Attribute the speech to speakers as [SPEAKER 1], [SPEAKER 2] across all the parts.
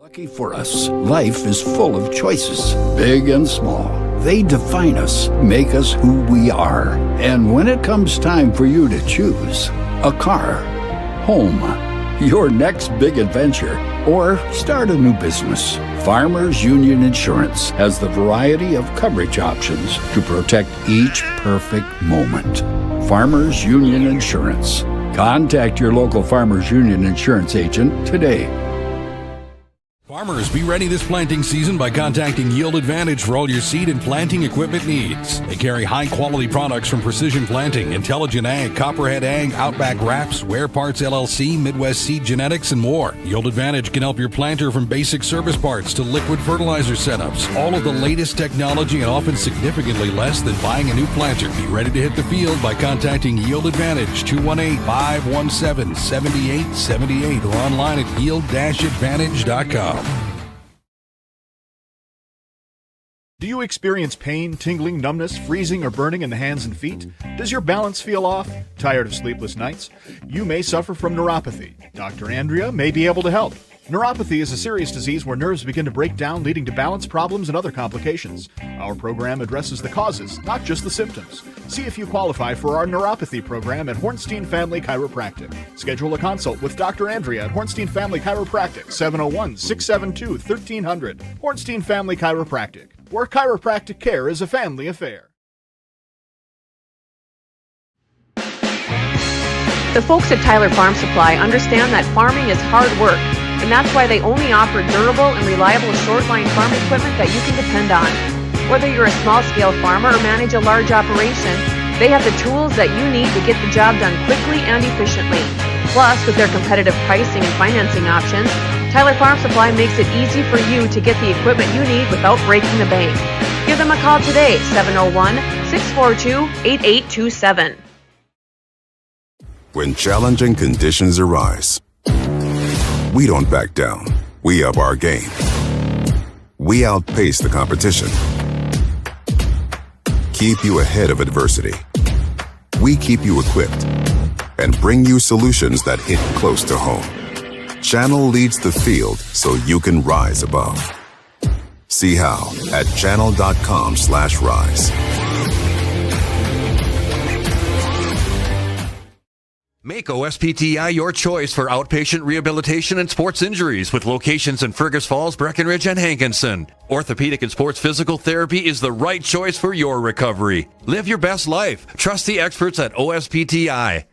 [SPEAKER 1] Lucky for us, life is full of choices, big and small. They define us, make us who we are. And when it comes time for you to choose a car, home, your next big adventure, or start a new business, Farmers Union Insurance has the variety of coverage options to protect each perfect moment. Farmers Union Insurance. Contact your local Farmers Union Insurance agent today.
[SPEAKER 2] Farmers, be ready this planting season by contacting Yield Advantage for all your seed and planting equipment needs. They carry high-quality products from Precision Planting, Intelligent Ag, Copperhead Ag, Outback Wraps, Wear Parts LLC, Midwest Seed Genetics, and more. Yield Advantage can help your planter from basic service parts to liquid fertilizer setups. All of the latest technology and often significantly less than buying a new planter. Be ready to hit the field by contacting Yield Advantage, 218-517-7878, or online at yield-advantage.com.
[SPEAKER 3] Do you experience pain, tingling, numbness, freezing, or burning in the hands and feet? Does your balance feel off? Tired of sleepless nights? You may suffer from neuropathy. Dr. Andrea may be able to help. Neuropathy is a serious disease where nerves begin to break down, leading to balance problems and other complications. Our program addresses the causes, not just the symptoms. See if you qualify for our neuropathy program at Hornstein Family Chiropractic. Schedule a consult with Dr. Andrea at Hornstein Family Chiropractic, 701-672-1300. Hornstein Family Chiropractic, where chiropractic care is a family affair.
[SPEAKER 4] The folks at Tyler Farm Supply understand that farming is hard work, and that's why they only offer durable and reliable short-line farm equipment that you can depend on. Whether you're a small-scale farmer or manage a large operation, they have the tools that you need to get the job done quickly and efficiently. Plus, with their competitive pricing and financing options, Tyler Farm Supply makes it easy for you to get the equipment you need without breaking the bank. Give them a call today, 701-642-8827.
[SPEAKER 5] When challenging conditions arise, we don't back down. We up our game. We outpace the competition. Keep you ahead of adversity. We keep you equipped and bring you solutions that hit close to home. Channel leads the field so you can rise above. See how at channel.com/rise.
[SPEAKER 6] Make OSPTI your choice for outpatient rehabilitation and sports injuries with locations in Fergus Falls, Breckenridge, and Hankinson. Orthopedic and sports physical therapy is the right choice for your recovery. Live your best life. Trust the experts at OSPTI.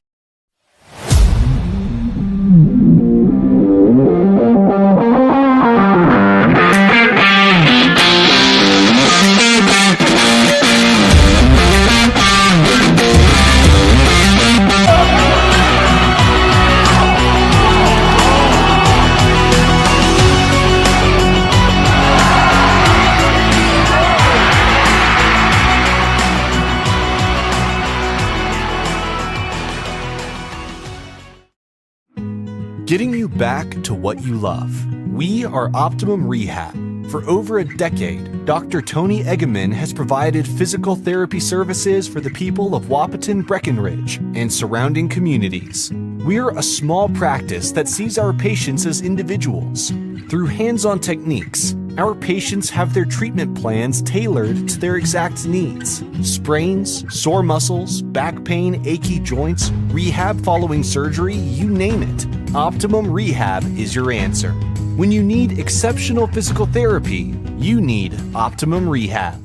[SPEAKER 7] Getting you back to what you love. We are Optimum Rehab. For over a decade, Dr. Tony Eggeman has provided physical therapy services for the people of Wahpeton, Breckenridge, and surrounding communities. We're a small practice that sees our patients as individuals. Through hands-on techniques, our patients have their treatment plans tailored to their exact needs. Sprains, sore muscles, back pain, achy joints, rehab following surgery, you name it. Optimum Rehab is your answer. When you need exceptional physical therapy, you need Optimum Rehab.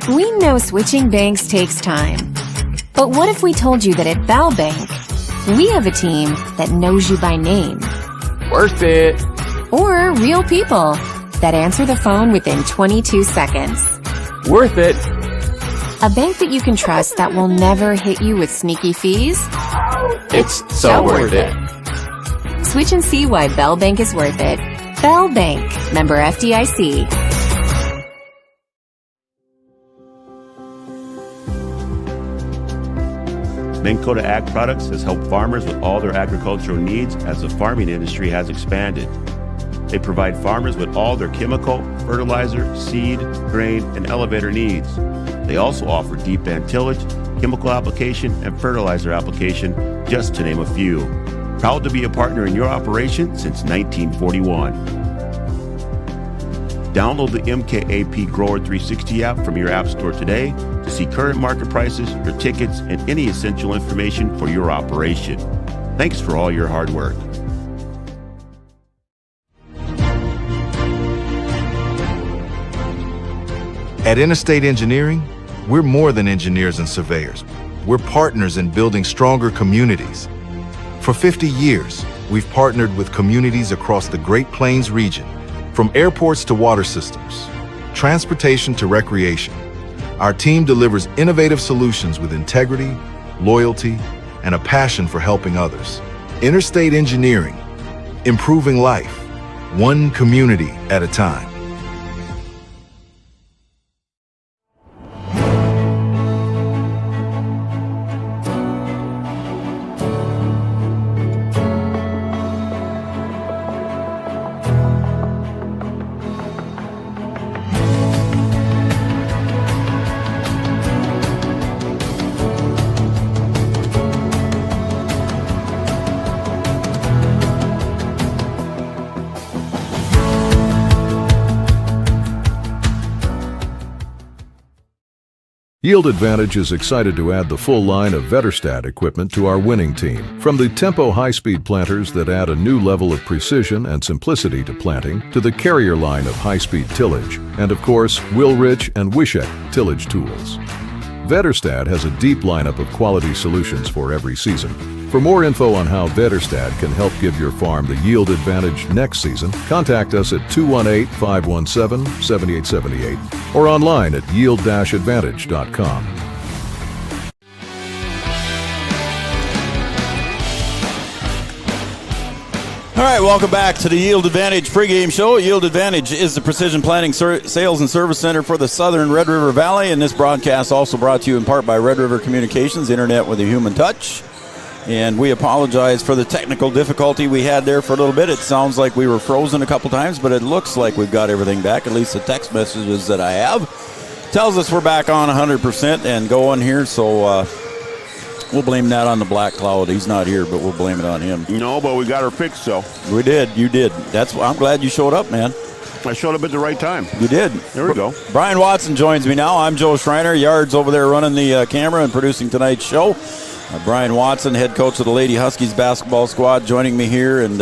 [SPEAKER 8] We know switching banks takes time. But what if we told you that at Bell Bank, we have a team that knows you by name?
[SPEAKER 9] Worth it.
[SPEAKER 8] Or real people that answer the phone within 22 seconds.
[SPEAKER 9] Worth it.
[SPEAKER 8] A bank that you can trust that will never hit you with sneaky fees?
[SPEAKER 9] It's so worth it.
[SPEAKER 8] Switch and see why Bell Bank is worth it. Bell Bank, member FDIC.
[SPEAKER 10] Minn Kota Ag Products has helped farmers with all their agricultural needs as the farming industry has expanded. They provide farmers with all their chemical, fertilizer, seed, grain, and elevator needs. They also offer deep band tillage, chemical application, and fertilizer application, just to name a few. Proud to be a partner in your operation since 1941. Download the MKAP Grower 360 app from your app store today to see current market prices, your tickets, and any essential information for your operation. Thanks for all your hard work.
[SPEAKER 11] At Interstate Engineering, we're more than engineers and surveyors. We're partners in building stronger communities. For 50 years, we've partnered with communities across the Great Plains region, from airports to water systems, transportation to recreation. Our team delivers innovative solutions with integrity, loyalty, and a passion for helping others. Interstate Engineering, improving life, one community at a time.
[SPEAKER 12] Yield Advantage is excited to add the full line of Vetterstat equipment to our winning team. From the Tempo high-speed planters that add a new level of precision and simplicity to planting, to the Carrier line of high-speed tillage, and of course, Willrich and Wishek tillage tools. Vetterstat has a deep lineup of quality solutions for every season. For more info on how Vetterstat can help give your farm the yield advantage next season, contact us at 218-517-7878 or online at yield-advantage.com.
[SPEAKER 13] All right, welcome back to the Yield Advantage pregame show. Yield Advantage is the precision planting sales and service center for the southern Red River Valley, and this broadcast also brought to you in part by Red River Communications, internet with a human touch. And we apologize for the technical difficulty we had there for a little bit. It sounds like we were frozen a couple times, but it looks like we've got everything back, at least the text messages that I have. Tells us we're back on 100% and going here, so we'll blame that on the black cloud. He's not here, but we'll blame it on him.
[SPEAKER 10] No, but we got her fixed, so.
[SPEAKER 13] We did. You did. I'm glad you showed up, man.
[SPEAKER 10] I showed up at the right time.
[SPEAKER 13] You did.
[SPEAKER 10] There we go.
[SPEAKER 13] Brian Watson joins me now. I'm Joe Schreiner. Yard's over there running the camera and producing tonight's show. Brian Watson, head coach of the Lady Huskies basketball squad, joining me here. And,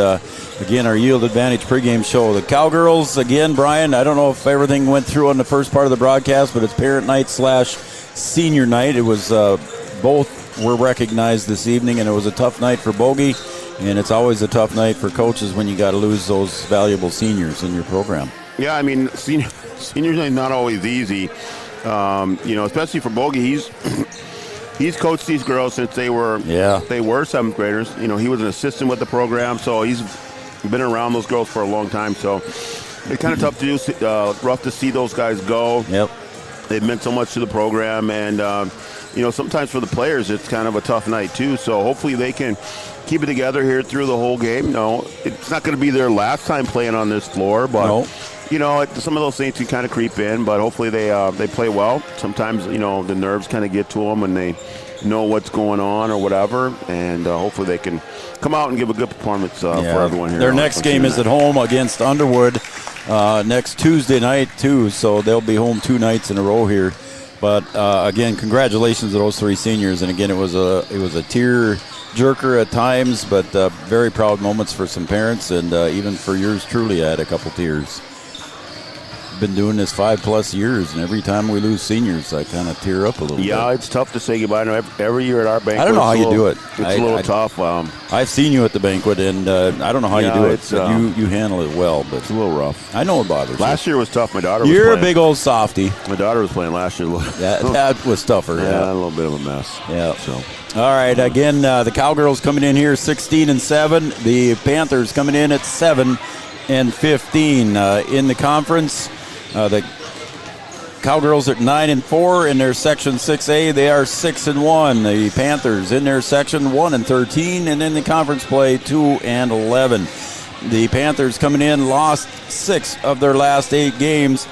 [SPEAKER 13] again, our Yield Advantage pregame show. The Cowgirls, again, Brian, I don't know if everything went through on the first part of the broadcast, but it's parent night / senior night. It was both were recognized this evening, and it was a tough night for Bogey. And it's always a tough night for coaches when you got to lose those valuable seniors in your program.
[SPEAKER 10] Yeah, I mean, seniors night not always easy. Especially for Bogey. He's coached these girls since they were seventh graders. You know, he was an assistant with the program, so he's been around those girls for a long time. So it's kind of tough to do, rough to see those guys go.
[SPEAKER 13] Yep.
[SPEAKER 10] They've meant so much to the program, and sometimes for the players it's kind of a tough night too. So hopefully they can keep it together here through the whole game. No, it's not going to be their last time playing on this floor, but some of those things can kind of creep in. But hopefully they play well. Sometimes the nerves kind of get to them when they know what's going on or whatever, and hopefully they can come out and give a good performance for everyone here.
[SPEAKER 13] Their next game is at home against Underwood next Tuesday night too, so they'll be home 2 nights in a row here. But again, congratulations to those 3 seniors, and again, it was a tear jerker at times, but very proud moments for some parents, and even for yours truly, I had a couple tears. Been doing this 5+ years, and every time we lose seniors, I kind of tear up a little bit.
[SPEAKER 10] Yeah, it's tough to say goodbye. Every year at our banquet,
[SPEAKER 13] I don't know how you do it.
[SPEAKER 10] It's a little tough.
[SPEAKER 13] I've seen you at the banquet, and I don't know how you do it. You handle it well, but
[SPEAKER 10] it's a little rough.
[SPEAKER 13] I know it bothers you.
[SPEAKER 10] Last year was tough. My daughter was
[SPEAKER 13] You're
[SPEAKER 10] playing.
[SPEAKER 13] a big old softy.
[SPEAKER 10] My daughter was playing last year.
[SPEAKER 13] That was tougher.
[SPEAKER 10] Yeah, a little bit of a mess.
[SPEAKER 13] Yeah.
[SPEAKER 10] So.
[SPEAKER 13] All right, again, the Cowgirls coming in here 16-7. The Panthers coming in at 7-15 in the conference. The Cowgirls at 9-4 in their Section 6A. They are 6-1. The Panthers in their Section 1-13, and in the conference play 2-11. The Panthers coming in lost 6 of their last 8 games.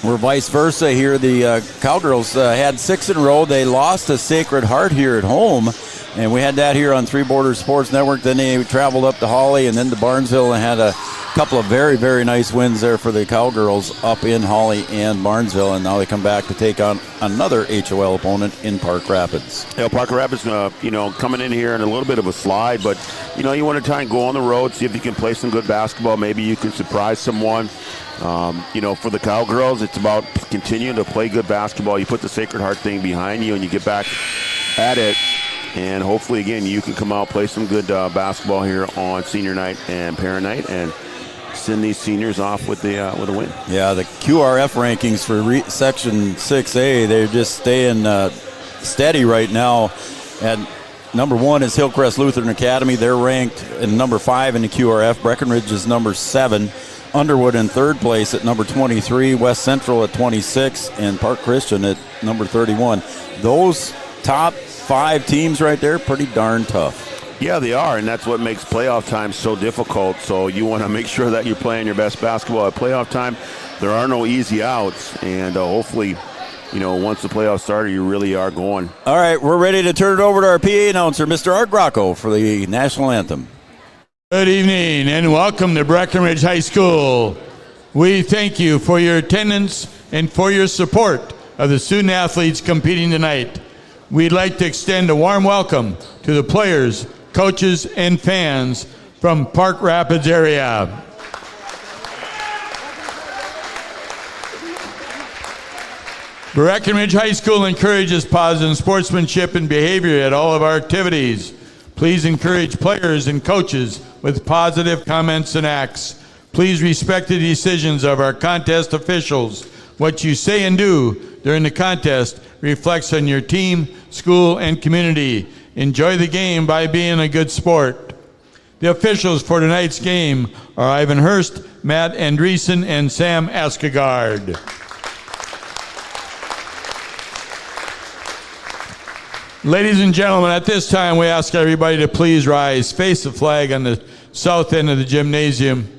[SPEAKER 13] We're vice versa here. The Cowgirls had 6 in a row. They lost to Sacred Heart here at home. And we had that here on Three Borders Sports Network. Then they traveled up to Hawley and then to Barnesville and had a couple of very, very nice wins there for the Cowgirls up in Hawley and Barnesville. And now they come back to take on another HOL opponent in Park Rapids.
[SPEAKER 10] Yeah, Park Rapids, coming in here in a little bit of a slide, but, you want to try and go on the road, see if you can play some good basketball. Maybe you can surprise someone. For the Cowgirls, it's about continuing to play good basketball. You put the Sacred Heart thing behind you and you get back at it. And hopefully, again, you can come out, play some good basketball here on senior night and parent night, and send these seniors off with a win.
[SPEAKER 13] Yeah, the QRF rankings for Section 6A, they're just staying steady right now. And number 1 is Hillcrest Lutheran Academy. They're ranked in number 5 in the QRF. Breckenridge is number 7. Underwood in 3rd place at number 23. West Central at 26. And Park Christian at number 31. Those top 5 teams right there, pretty darn tough.
[SPEAKER 10] Yeah, they are, and that's what makes playoff time so difficult. So you want to make sure that you're playing your best basketball at playoff time. There are no easy outs, and hopefully, once the playoffs start, you really are going.
[SPEAKER 13] All right, we're ready to turn it over to our PA announcer, Mr. Art Grocco, for the national anthem.
[SPEAKER 14] Good evening, and welcome to Breckenridge High School. We thank you for your attendance and for your support of the student athletes competing tonight. We'd like to extend a warm welcome to the players, coaches, and fans from Park Rapids area. Breckenridge High School encourages positive sportsmanship and behavior at all of our activities. Please encourage players and coaches with positive comments and acts. Please respect the decisions of our contest officials. What you say and do during the contest reflects on your team, school, and community. Enjoy the game by being a good sport. The officials for tonight's game are Ivan Hurst, Matt Andreessen, and Sam Askegard. Ladies and gentlemen, at this time we ask everybody to please rise, face the flag on the south end of the gymnasium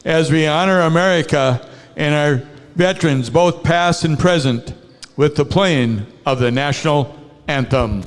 [SPEAKER 14] as we honor America and our veterans, both past and present, with the playing of the national anthem.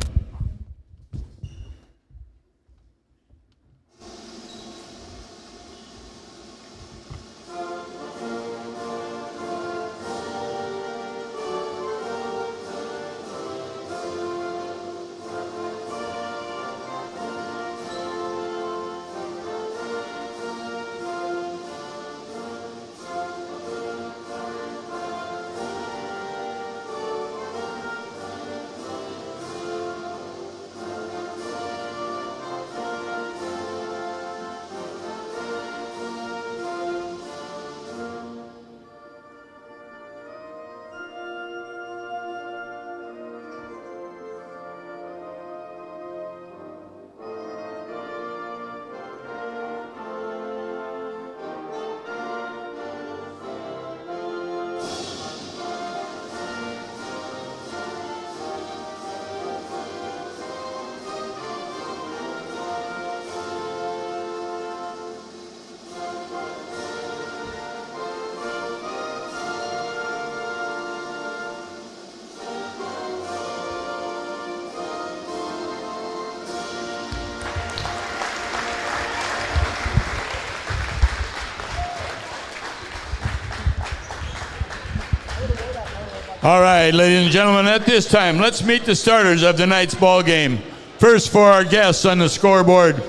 [SPEAKER 14] All right, ladies and gentlemen, at this time, let's meet the starters of tonight's ball game. First, for our guests on the scoreboard,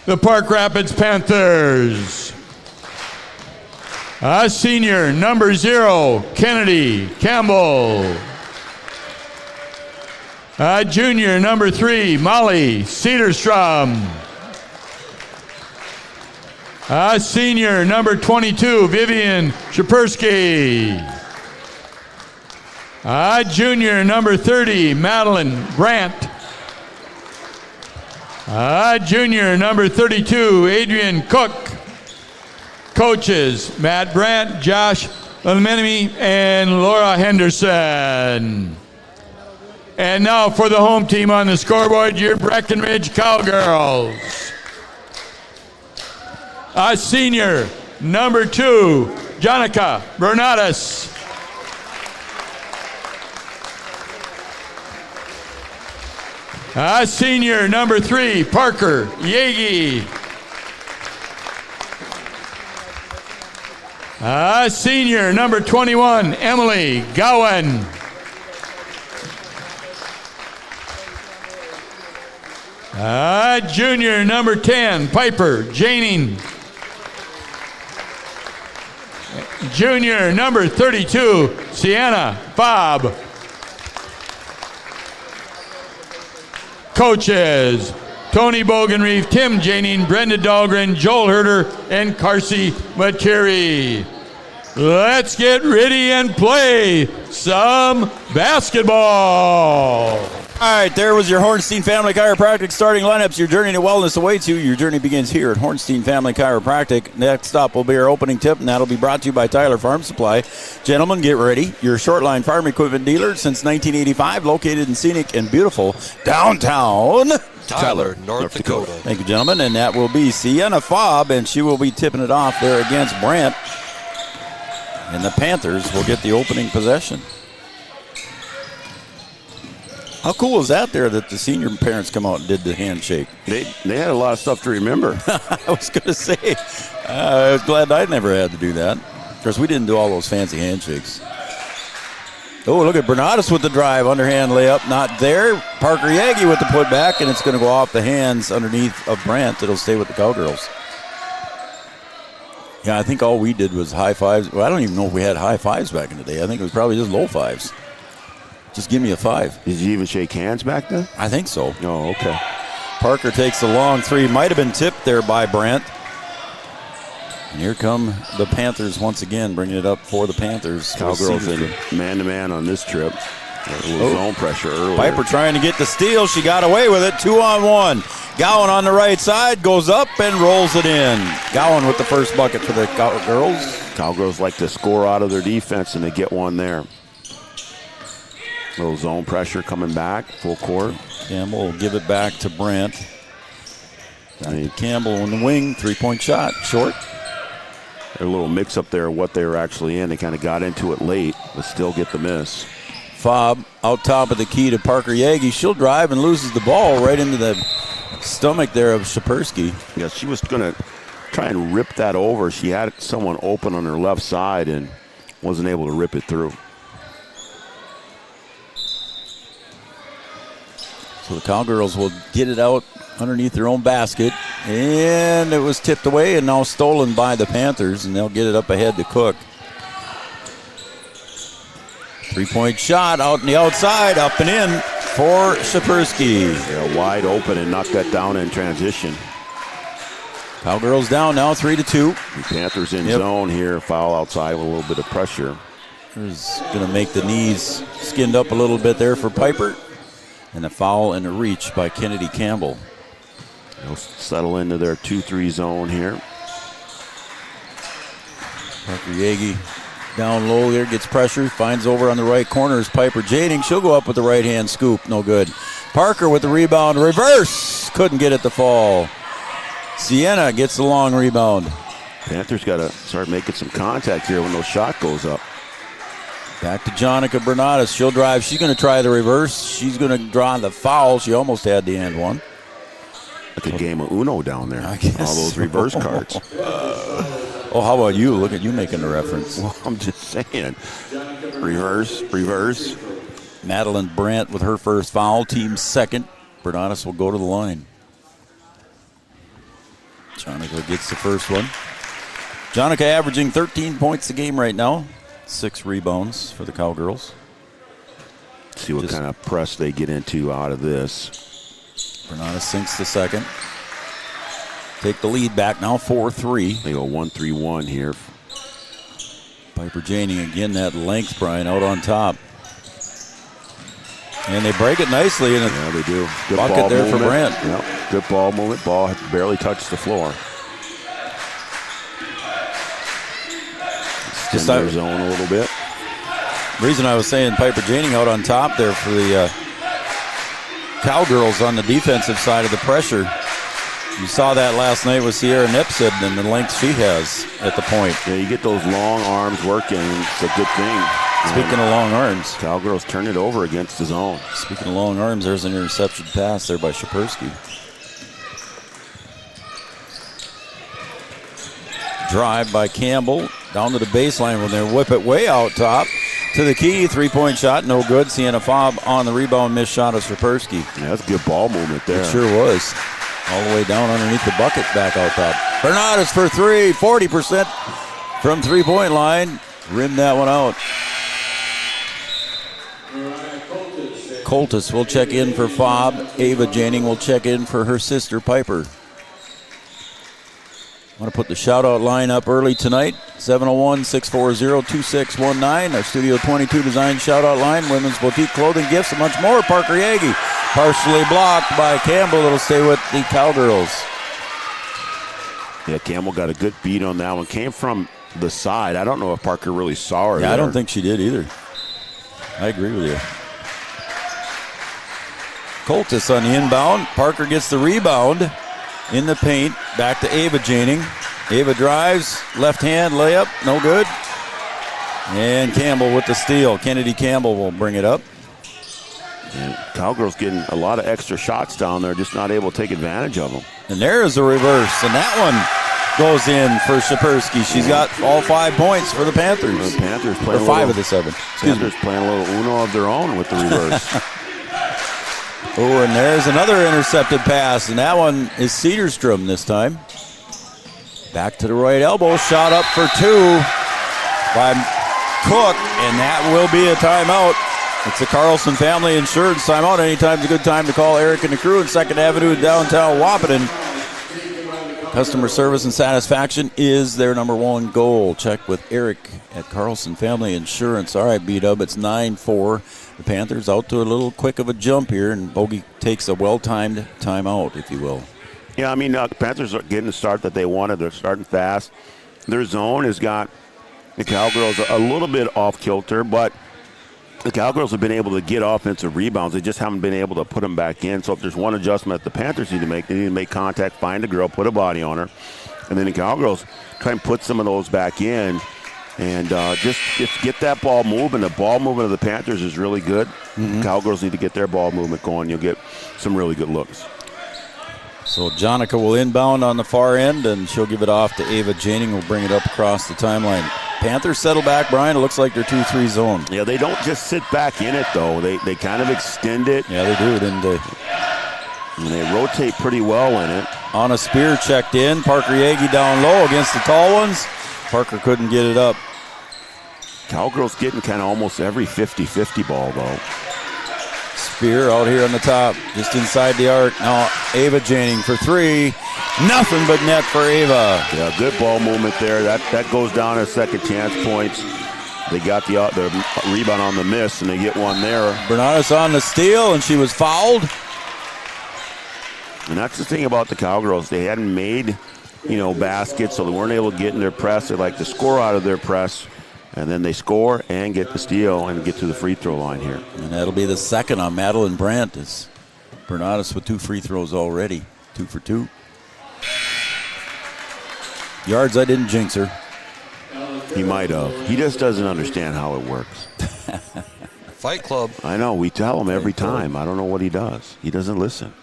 [SPEAKER 14] the Park Rapids Panthers. Senior, number 0, Kennedy Campbell. Junior, number 3, Molly Cedarstrom. Senior, number 22, Vivian Shapersky. Junior, number 30, Madeline Brandt. Junior, number 32, Adrian Cook. Coaches, Matt Brandt, Josh Lemenemy, and Laura Henderson. And now for the home team on the scoreboard, your Breckenridge Cowgirls. Senior, number 2, Jonica Bernadas. Senior number 3, Parker Yagi. Senior number 21, Emily Gowan. Junior number 10, Piper Janing. Junior number 32, Sienna Bob. Coaches, Tony Bogenreef, Tim Janing, Brenda Dahlgren, Joel Herder, and Carsey McCary. Let's get ready and play some basketball.
[SPEAKER 13] All right, there was your Hornstein Family Chiropractic starting lineups. Your journey to wellness awaits you. Your journey begins here at Hornstein Family Chiropractic. Next up will be our opening tip, and that'll be brought to you by Tyler Farm Supply. Gentlemen, get ready. Your short-line farm equipment dealer since 1985, located in scenic and beautiful downtown
[SPEAKER 15] Tyler, North Dakota.
[SPEAKER 13] Thank you, gentlemen. And that will be Sienna Fobb, and she will be tipping it off there against Brant. And the Panthers will get the opening possession. How cool is that there that the senior parents come out and did the handshake?
[SPEAKER 10] They had a lot of stuff to remember.
[SPEAKER 13] I was going to say, I was glad I never had to do that. Of course, we didn't do all those fancy handshakes. Oh, look at Bernatus with the drive. Underhand layup, not there. Parker Yagi with the putback, and it's going to go off the hands underneath of Brant. It'll stay with the Cowgirls. Yeah, I think all we did was high fives. Well, I don't even know if we had high fives back in the day. I think it was probably just low fives. Just give me a 5.
[SPEAKER 10] Did you even shake hands back then?
[SPEAKER 13] I think so.
[SPEAKER 10] Oh, okay.
[SPEAKER 13] Parker takes the long 3. Might have been tipped there by Brant. And here come the Panthers once again, bringing it up for the Panthers.
[SPEAKER 10] Cowgirls in man-to-man on this trip. A little zone pressure earlier.
[SPEAKER 13] Piper trying to get the steal. She got away with it. 2-on-1. Gowan on the right side, goes up and rolls it in. Gowan with the first bucket for the Cowgirls.
[SPEAKER 10] Cowgirls like to score out of their defense, and they get one there. Little zone pressure coming back, full court.
[SPEAKER 13] Campbell will give it back to Brant. Campbell on the wing, 3-point shot, short.
[SPEAKER 10] A little mix up there of what they were actually in. They kind of got into it late, but still get the miss.
[SPEAKER 13] Fobb out top of the key to Parker Yagi. She'll drive and loses the ball right into the stomach there of Shapersky.
[SPEAKER 10] Yeah, she was going to try and rip that over. She had someone open on her left side and wasn't able to rip it through.
[SPEAKER 13] So the Cowgirls will get it out underneath their own basket. And it was tipped away and now stolen by the Panthers, and they'll get it up ahead to Cook. 3-point shot out on the outside, up and in for Shapersky.
[SPEAKER 10] Yeah, wide open and knocked that down in transition.
[SPEAKER 13] Cowgirls down now 3-2.
[SPEAKER 10] The Panthers in zone here, foul outside with a little bit of pressure.
[SPEAKER 13] Is going to make the knees skinned up a little bit there for Piper. And a foul and a reach by Kennedy Campbell.
[SPEAKER 10] They'll settle into their 2-3 zone here.
[SPEAKER 13] Parker Yagi down low here, gets pressure, finds over on the right corner is Piper Jading. She'll go up with the right hand scoop, no good. Parker with the rebound, reverse, couldn't get it to fall. Sienna gets the long rebound.
[SPEAKER 10] Panthers got to start making some contact here when those shot goes up.
[SPEAKER 13] Back to Jonica Bernatus. She'll drive. She's going to try the reverse. She's going to draw the foul. She almost had the and one.
[SPEAKER 10] Like a game of Uno down there.
[SPEAKER 13] I guess
[SPEAKER 10] all those reverse cards.
[SPEAKER 13] Oh, how about you? Look at you making the reference.
[SPEAKER 10] Well, I'm just saying. Reverse, reverse.
[SPEAKER 13] Madeline Brant with her first foul. Team second. Bernatus will go to the line. Jonica gets the first one. Jonica averaging 13 points a game right now. 6 rebounds for the Cowgirls.
[SPEAKER 10] See what kind of press they get into out of this.
[SPEAKER 13] Bernatus sinks the second. Take the lead back now, 4-3.
[SPEAKER 10] They go 1-3-1 here.
[SPEAKER 13] Piper Janing again, that length, Brian, out on top. And they break it nicely. And
[SPEAKER 10] yeah, they do. Good
[SPEAKER 13] bucket
[SPEAKER 10] ball
[SPEAKER 13] there
[SPEAKER 10] movement.
[SPEAKER 13] for Brant.
[SPEAKER 10] Yep. Good ball movement. Ball barely touched the floor. Just out of zone a little bit.
[SPEAKER 13] Reason I was saying Piper Janing out on top there for the Cowgirls on the defensive side of the pressure. You saw that last night with Sierra Nipsid and the length she has at the point.
[SPEAKER 10] Yeah, you get those long arms working. It's a good thing.
[SPEAKER 13] Speaking of long arms,
[SPEAKER 10] Cowgirls turn it over against the zone.
[SPEAKER 13] Speaking of long arms, there's an interception pass there by Shapersky. Drive by Campbell down to the baseline when they whip it way out top to the key. 3-point shot, no good. Sienna Fobb on the rebound, missed shot of Shapersky.
[SPEAKER 10] Yeah, that's a good ball movement there.
[SPEAKER 13] It sure was. All the way down underneath the bucket, back out top. Bernardus for three, 40% from 3-point line. Rimmed that one out. Coltis will check in for Fobb. Ava Janing will check in for her sister Piper. I want to put the shout-out line up early tonight. 701-640-2619. Our Studio 22 design shout-out line. Women's boutique clothing, gifts, and much more. Parker Yagi, partially blocked by Campbell. It'll stay with the Cowgirls.
[SPEAKER 10] Yeah, Campbell got a good beat on that one. Came from the side. I don't know if Parker really saw her.
[SPEAKER 13] Yeah,
[SPEAKER 10] there.
[SPEAKER 13] I don't think she did either. I agree with you. Coltis on the inbound. Parker gets the rebound in the paint. Back to Ava Janing. Ava drives. Left hand layup. No good. And Campbell with the steal. Kennedy Campbell will bring it up.
[SPEAKER 10] And Cowgirls getting a lot of extra shots down there, just not able to take advantage of them.
[SPEAKER 13] And there is a reverse. And that one goes in for Shapersky. She's got all 5 points for the Panthers.
[SPEAKER 10] The Panthers playing
[SPEAKER 13] or 5 of the 7.
[SPEAKER 10] Panthers playing a little Uno of their own with the reverse.
[SPEAKER 13] Oh, and there's another intercepted pass, and that one is Cedarstrom this time. Back to the right elbow, shot up for 2 by Cook, and that will be a timeout. It's the Carlson Family Insurance timeout. Anytime's a good time to call Eric and the crew in 2nd Avenue, downtown Wahpeton. Customer service and satisfaction is their number 1 goal. Check with Eric at Carlson Family Insurance. All right, B-Dub, it's 9-4. The Panthers out to a little quick of a jump here, and Bogey takes a well-timed timeout, if you will.
[SPEAKER 10] Yeah, I mean, the Panthers are getting the start that they wanted. They're starting fast. Their zone has got the Cowgirls a little bit off kilter, but the Cowgirls have been able to get offensive rebounds. They just haven't been able to put them back in. So if there's one adjustment that the Panthers need to make, they need to make contact, find a girl, put a body on her. And then the Cowgirls try and put some of those back in and just get that ball moving. The ball movement of the Panthers is really good. Mm-hmm. Cowgirls need to get their ball movement going. You'll get some really good looks.
[SPEAKER 13] So Jonica will inbound on the far end, and she'll give it off to Ava Janing, who'll bring it up across the timeline. Panthers settle back, Brian. It looks like they're 2-3 zone.
[SPEAKER 10] Yeah, they don't just sit back in it, though. They kind of extend it.
[SPEAKER 13] Yeah, they do, didn't they?
[SPEAKER 10] And they rotate pretty well in it.
[SPEAKER 13] On a spear checked in. Parker Yagi down low against the tall ones. Parker couldn't get it up.
[SPEAKER 10] Cowgirls getting kind of almost every 50-50 ball, though.
[SPEAKER 13] Spear out here on the top, just inside the arc. Now Ava Janing for 3. Nothing but net for Ava.
[SPEAKER 10] Yeah, good ball movement there. That goes down as second chance points. They got the rebound on the miss, and they get one there.
[SPEAKER 13] Bernardus on the steal, and she was fouled.
[SPEAKER 10] And that's the thing about the Cowgirls. They hadn't made, baskets, so they weren't able to get in their press. They like to score out of their press. And then they score and get the steal and get to the free throw line here.
[SPEAKER 13] And that'll be the second on Madeline Brandt. As Bernardus with 2 free throws already. 2 for 2. Yards, I didn't jinx her.
[SPEAKER 10] He might have. He just doesn't understand how it works.
[SPEAKER 15] Fight Club.
[SPEAKER 10] I know. We tell him every time. I don't know what he does. He doesn't listen.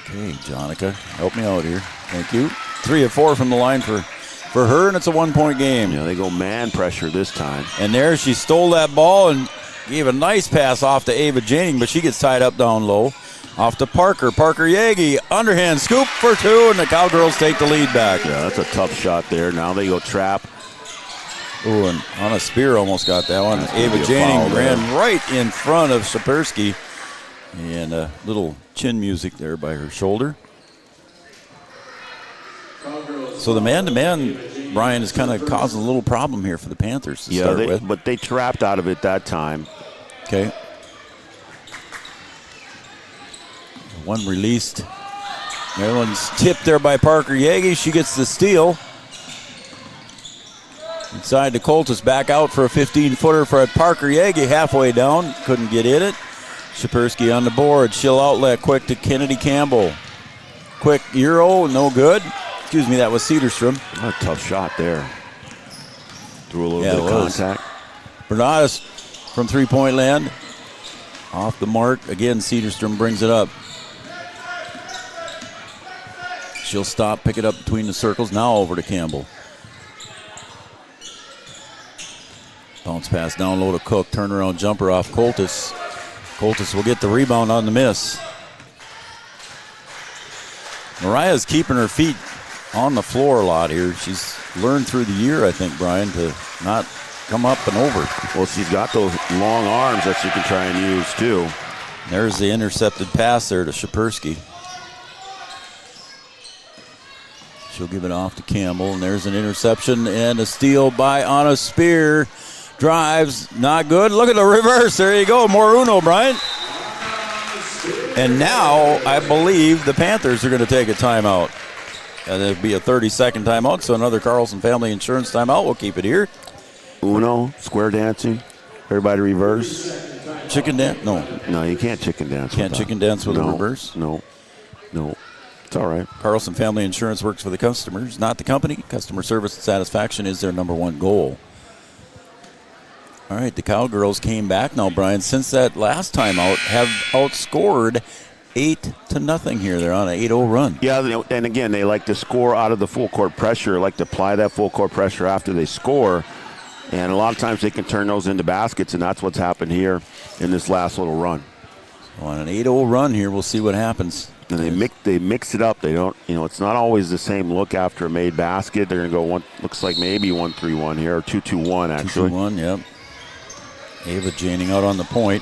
[SPEAKER 13] Okay, Jonica, help me out here. Thank you. 3 of 4 from the line for her, and it's a 1-point game.
[SPEAKER 10] Yeah, they go man pressure this time.
[SPEAKER 13] And there she stole that ball and gave a nice pass off to Ava Janing, but she gets tied up down low. Off to Parker. Parker Yagi, underhand scoop for 2, and the Cowgirls take the lead back.
[SPEAKER 10] Yeah, that's a tough shot there. Now they go trap.
[SPEAKER 13] Ooh, and on a spear almost got that one. Ava Janing ran right in front of Shapersky. And a little chin music there by her shoulder. So the man-to-man, Brian, is kind of causing a little problem here for the Panthers to start with.
[SPEAKER 10] But they trapped out of it that time.
[SPEAKER 13] Okay. One released. Maryland's tipped there by Parker Yagi. She gets the steal. Inside to Coltis, back out for a 15-footer for Parker Yagi, halfway down. Couldn't get in it. Shapersky on the board. She'll outlet quick to Kennedy Campbell. quick Euro, no good. Excuse me, that was Cedarstrom.
[SPEAKER 10] A tough shot there. Threw a little bit of contact.
[SPEAKER 13] Bernadas from three-point land. Off the mark. Again, Cedarstrom brings it up. She'll stop, pick it up between the circles. Now over to Campbell. Bounce pass down low to Cook. Turnaround jumper off Coltis. Coltis will get the rebound on the miss. Mariah's keeping her feet on the floor a lot here. She's learned through the year, I think, Brian, to not come up and over.
[SPEAKER 10] Well, she's got those long arms that she can try and use, too.
[SPEAKER 13] There's the intercepted pass there to Shapersky. She'll give it off to Campbell, and there's an interception and a steal by Anna Spear. Drives, not good. Look at the reverse. There you go. More Uno, Brian. And now I believe the Panthers are going to take a timeout. And it'll be a 30-second timeout, so another Carlson Family Insurance timeout. We'll keep it here.
[SPEAKER 10] Uno, square dancing, everybody reverse.
[SPEAKER 13] Chicken dance?
[SPEAKER 10] No, you can't chicken dance.
[SPEAKER 13] Can't chicken dance with a reverse?
[SPEAKER 10] No. It's all right.
[SPEAKER 13] Carlson Family Insurance works for the customers, not the company. Customer service and satisfaction is their number one goal. All right, the Cowgirls came back now, Brian, since that last time out, have outscored 8-0 here. They're on an 8-0 run.
[SPEAKER 10] Yeah, and again, they like to score out of the full court pressure, like to apply that full court pressure after they score. And a lot of times they can turn those into baskets, and that's what's happened here in this last little run.
[SPEAKER 13] So on an 8-0 run here, we'll see what happens.
[SPEAKER 10] And they mix it up. They don't, it's not always the same look after a made basket. They're going to go one, looks like maybe 1-3-1 here, or 2-2-1 actually.
[SPEAKER 13] 2-2-1, yep. Ava Janing out on the point.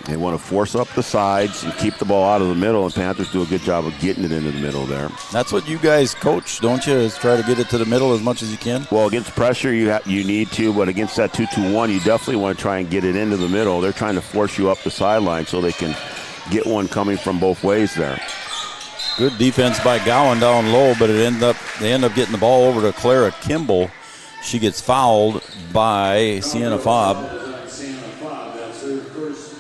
[SPEAKER 10] They want to force up the sides and keep the ball out of the middle, and Panthers do a good job of getting it into the middle there.
[SPEAKER 13] That's what you guys coach, don't you, is try to get it to the middle as much as you can?
[SPEAKER 10] Well, against pressure, you need to, but against that 2-2-1, you definitely want to try and get it into the middle. They're trying to force you up the sideline so they can get one coming from both ways there.
[SPEAKER 13] Good defense by Gowan down low, but they end up getting the ball over to Clara Kimball. She gets fouled by Sienna Fobb.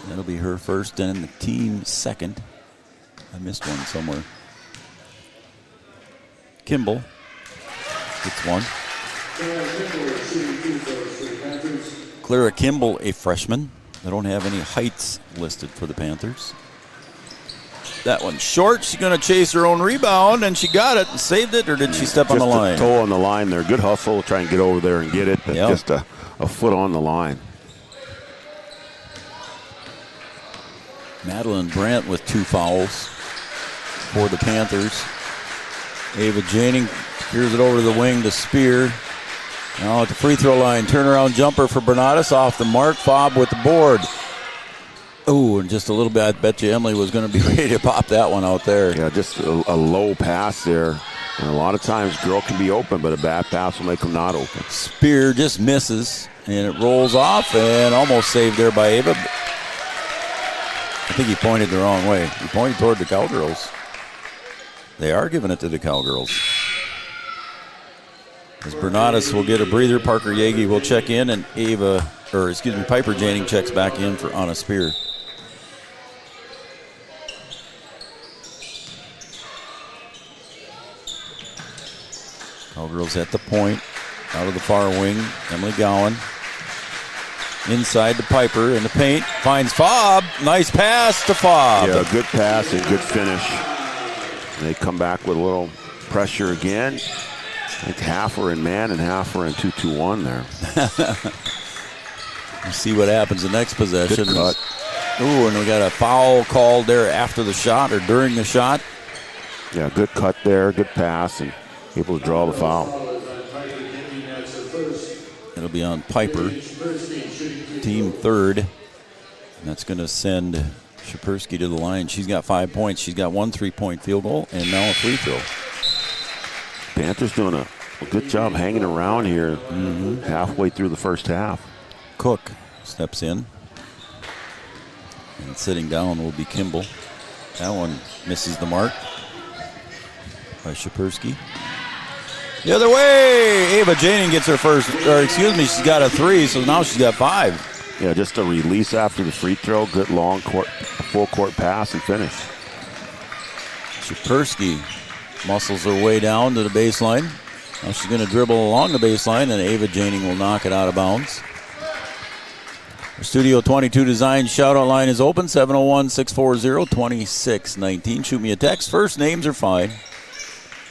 [SPEAKER 13] That'll be her first and the team second. I missed one somewhere. Kimball gets one. Clara Kimball, a freshman. They don't have any heights listed for the Panthers. That one short. She's going to chase her own rebound, and she got it and saved it, or did she step on the line?
[SPEAKER 10] Just a toe on the line there. Good hustle, try and get over there and get it. But
[SPEAKER 13] yep.
[SPEAKER 10] Just a foot on the line.
[SPEAKER 13] Madeline Brandt with 2 fouls for the Panthers. Ava Janing here's it over to the wing to Spear. Now at the free throw line, turnaround jumper for Bernadas off the mark. Fobb with the board. Oh, and just a little bit, I bet you Emily was going to be ready to pop that one out there.
[SPEAKER 10] Yeah, just a low pass there. And a lot of times girl can be open, but a bad pass will make them not open.
[SPEAKER 13] Spear just misses, and it rolls off and almost saved there by Ava. I think he pointed the wrong way. He pointed toward the Cowgirls. They are giving it to the Cowgirls. As Bernadas will get a breather, Parker Yagi will check in, and Piper Janing checks back in for Anna Spear. Cowgirls at the point, out of the far wing, Emily Gowan. Inside to Piper in the paint, finds Fobb. Nice pass to Fobb.
[SPEAKER 10] Yeah, good pass and good finish. And they come back with a little pressure again. I think half are in man and half are in 2-2-1 there.
[SPEAKER 13] We'll see what happens the next possession.
[SPEAKER 10] Good cut.
[SPEAKER 13] Ooh, and we got a foul called there after the shot or during the shot.
[SPEAKER 10] Yeah, good cut there, good pass, and able to draw the foul.
[SPEAKER 13] It'll be on Piper, team third. And that's going to send Shapersky to the line. She's got 5 points. She's got 1 3-point field goal and now a free throw.
[SPEAKER 10] Panthers doing a good job hanging around here halfway through the first half.
[SPEAKER 13] Cook steps in. And sitting down will be Kimball. That one misses the mark by Shapersky. The other way, Ava Janing gets her first, she's got a 3, so now she's got 5.
[SPEAKER 10] Yeah, just a release after the free throw, good long court, full court pass and finish.
[SPEAKER 13] Shapersky Muscles her way down to the baseline. Now she's going to dribble along the baseline, and Ava Janing will knock it out of bounds. Our Studio 22 Design shout-out line is open, 701-640-2619. Shoot me a text. First names are fine.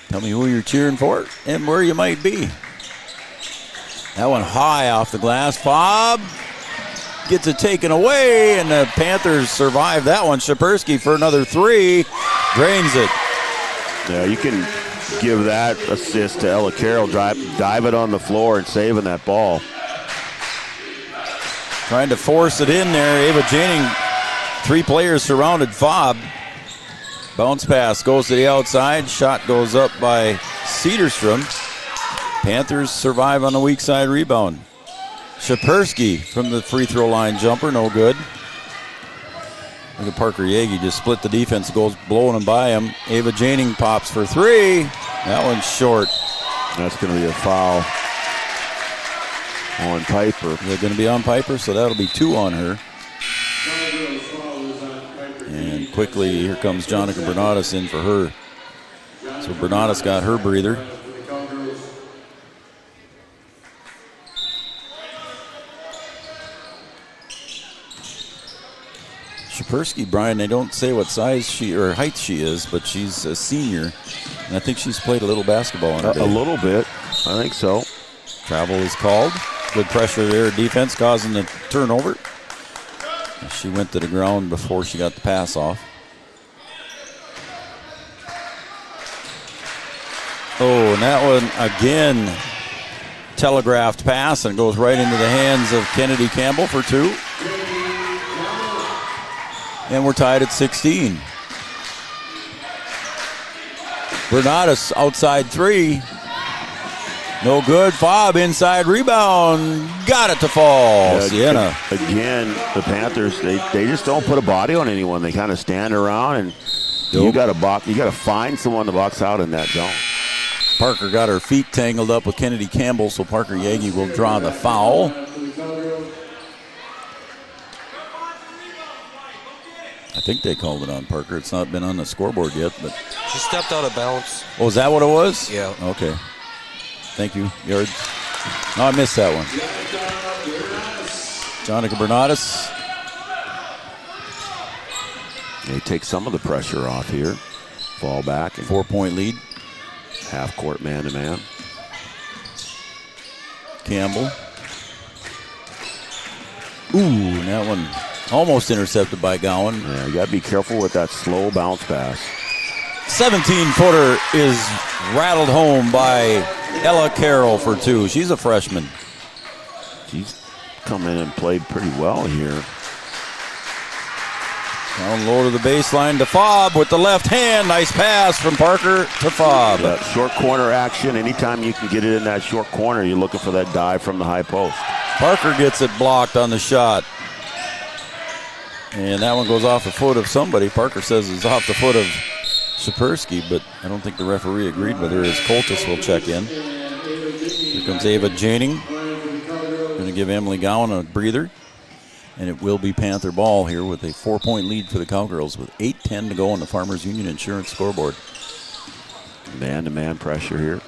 [SPEAKER 13] Tell me who you're cheering for and where you might be. That one high off the glass. Fob gets it taken away, and the Panthers survive that one. Shapersky for another three. Drains it.
[SPEAKER 10] Yeah, you can give that assist to Ella Carroll, dive it on the floor and saving that ball.
[SPEAKER 13] Trying to force it in there. Ava Janing, three players surrounded Fob. Bounce pass goes to the outside. Shot goes up by Cedarstrom. Panthers survive on the weak side rebound. Shapersky from the free throw line jumper, no good. Look at Parker Yagi just split the defense, goes blowing him by him. Ava Janing pops for three. That one's short.
[SPEAKER 10] That's going to be a foul on Piper.
[SPEAKER 13] They're going to be on Piper, so that'll be two on her. And quickly, here comes Jonica Bernadas in for her. So Bernadas got her breather. Shapersky, Brian, they don't say what size she or height she is, but she's a senior, and I think she's played a little basketball in her day.
[SPEAKER 10] A little bit, I think so.
[SPEAKER 13] Travel is called. Good pressure there, defense causing the turnover. She went to the ground before she got the pass off. Oh, and that one again, telegraphed pass, and goes right into the hands of Kennedy Campbell for two. And we're tied at 16. Bernadas outside three. No good. Fob inside rebound. Got it to fall. Sienna.
[SPEAKER 10] Again, the Panthers, they just don't put a body on anyone. They kind of stand around, and you got to find someone to box out in that zone.
[SPEAKER 13] Parker got her feet tangled up with Kennedy Campbell, so Parker Yagi will draw the foul. I think they called it on Parker. It's not been on the scoreboard yet, but
[SPEAKER 15] She stepped out of bounds.
[SPEAKER 13] Oh, is that what it was?
[SPEAKER 15] Yeah.
[SPEAKER 13] Okay. Thank you, Yards. No, I missed that one. Jonica Bernadas.
[SPEAKER 10] They take some of the pressure off here. Fall back. And
[SPEAKER 13] 4-point lead.
[SPEAKER 10] Half court man-to-man.
[SPEAKER 13] Campbell. Ooh, that one almost intercepted by Gowan.
[SPEAKER 10] Yeah, you got to be careful with that slow bounce pass.
[SPEAKER 13] 17-footer is rattled home by Ella Carroll for two. She's a freshman.
[SPEAKER 10] She's come in and played pretty well here.
[SPEAKER 13] Down low to the baseline to Fob with the left hand. Nice pass from Parker to Fob.
[SPEAKER 10] That short corner action, anytime you can get it in that short corner, you're looking for that dive from the high post.
[SPEAKER 13] Parker gets it blocked on the shot. And that one goes off the foot of somebody. Parker says it's off the foot of Shapersky, but I don't think the referee agreed with her, as Coltis will check in. Here comes Ava Janing. Going to give Emily Gowan a breather. And it will be Panther ball here with a 4-point lead for the Cowgirls with 8:10 to go on the Farmers Union Insurance scoreboard.
[SPEAKER 10] Man-to-man pressure here.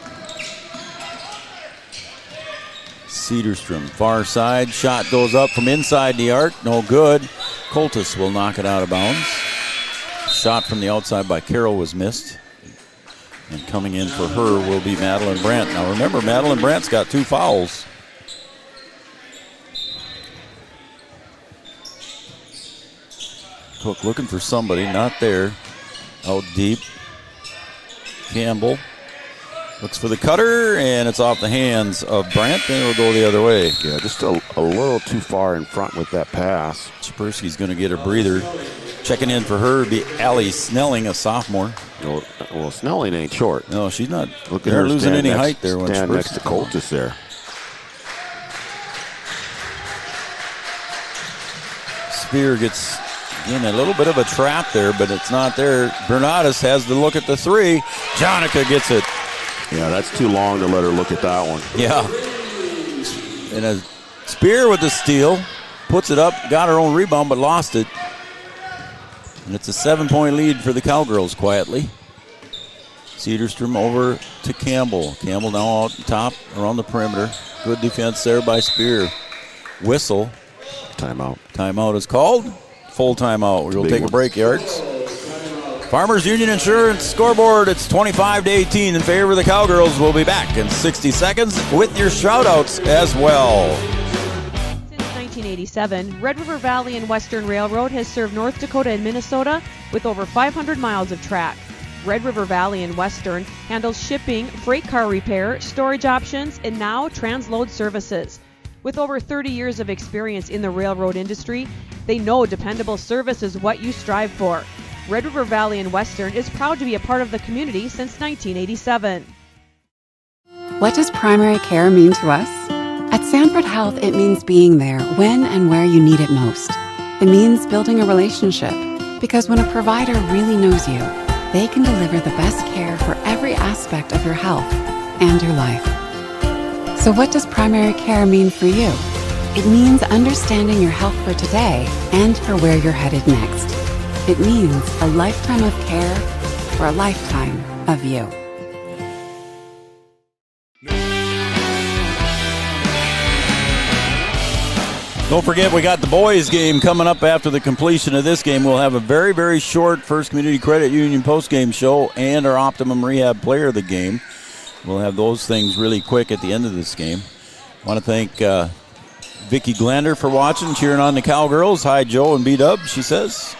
[SPEAKER 13] Cedarstrom, far side. Shot goes up from inside the arc. No good. Coltis will knock it out of bounds. Shot from the outside by Carroll was missed. And coming in for her will be Madeline Brandt. Now remember, Madeline Brandt's got 2 fouls. Cook looking for somebody, not there. Out deep. Campbell looks for the cutter, and it's off the hands of Brandt, and it'll go the other way.
[SPEAKER 10] Yeah, just a little too far in front with that pass.
[SPEAKER 13] Shapersky's going to get a breather. Checking in for her would be Allie Snelling, a sophomore.
[SPEAKER 10] Well, Snelling ain't short.
[SPEAKER 13] No, she's not.
[SPEAKER 10] Look at
[SPEAKER 13] They're
[SPEAKER 10] her
[SPEAKER 13] losing any
[SPEAKER 10] next,
[SPEAKER 13] height there. When
[SPEAKER 10] stand
[SPEAKER 13] Shapersky
[SPEAKER 10] next to Coltis there.
[SPEAKER 13] Spear gets in a little bit of a trap there, but it's not there. Bernadas has the look at the three. Jonica gets it.
[SPEAKER 10] Yeah, that's too long to let her look at that one.
[SPEAKER 13] Yeah. And a Spear with the steal. Puts it up, got her own rebound, but lost it. And it's a 7-point lead for the Cowgirls quietly. Cedarstrom over to Campbell. Campbell now out top around the perimeter. Good defense there by Spear. Whistle.
[SPEAKER 10] Timeout.
[SPEAKER 13] Timeout is called. Full timeout. We'll take a break, Yards. Farmers Union Insurance scoreboard. It's 25-18 in favor of the Cowgirls. We'll be back in 60 seconds with your shout-outs as well.
[SPEAKER 4] Since 1987, Red River Valley and Western Railroad has served North Dakota and Minnesota with over 500 miles of track. Red River Valley and Western handles shipping, freight car repair, storage options, and now transload services. With over 30 years of experience in the railroad industry, they know dependable service is what you strive for. Red River Valley and Western is proud to be a part of the community since 1987.
[SPEAKER 16] What does primary care mean to us? At Sanford Health, it means being there when and where you need it most. It means building a relationship, because when a provider really knows you, they can deliver the best care for every aspect of your health and your life. So what does primary care mean for you? It means understanding your health for today and for where you're headed next. It means a lifetime of care for a lifetime of you.
[SPEAKER 13] Don't forget, we got the boys game coming up after the completion of this game. We'll have a very, very short First Community Credit Union postgame show and our Optimum Rehab player of the game. We'll have those things really quick at the end of this game. I want to thank Vicki Glander for watching, cheering on the Cowgirls. Hi, Joe and B-Dub, she says.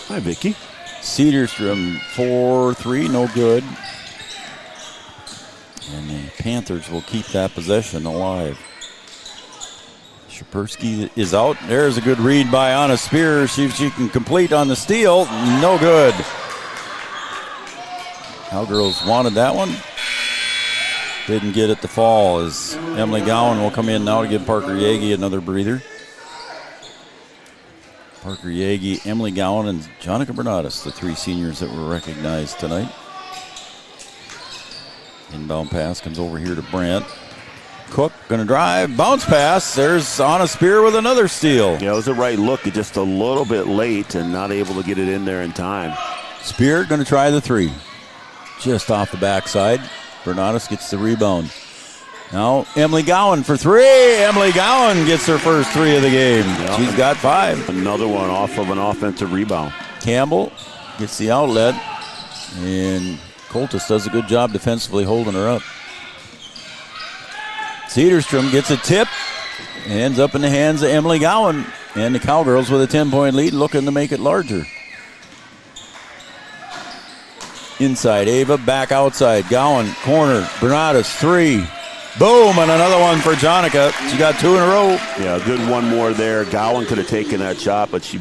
[SPEAKER 10] Hi, Vicki.
[SPEAKER 13] Cedarstrom, 4-3, no good. And the Panthers will keep that possession alive. Shapersky is out. There's a good read by Anna Spear. See if she can complete on the steal. No good. Cowgirls wanted that one. Didn't get it to fall as Emily Gowan will come in now to give Parker Yagi another breather. Parker Yagi, Emily Gowan, and Jonica Bernatus, the three seniors that were recognized tonight. Inbound pass comes over here to Brandt. Cook going to drive, bounce pass. There's Anna Spear with another steal.
[SPEAKER 10] Yeah, it was the right look, just a little bit late and not able to get it in there in time.
[SPEAKER 13] Spear going to try the three. Just off the backside. Bernatus gets the rebound. Now Emily Gowan for three. Emily Gowan gets her first three of the game. Yep. She's got 5.
[SPEAKER 10] Another one off of an offensive rebound.
[SPEAKER 13] Campbell gets the outlet, and Coltis does a good job defensively holding her up. Cedarstrom gets a tip, ends up in the hands of Emily Gowan, and the Cowgirls with a 10-point lead looking to make it larger. Inside, Ava, back outside. Gowan, corner, Bernatus, 3. Boom, and another one for Jonica. She got 2 in a row.
[SPEAKER 10] Yeah, good one more there. Gowan could have taken that shot, but she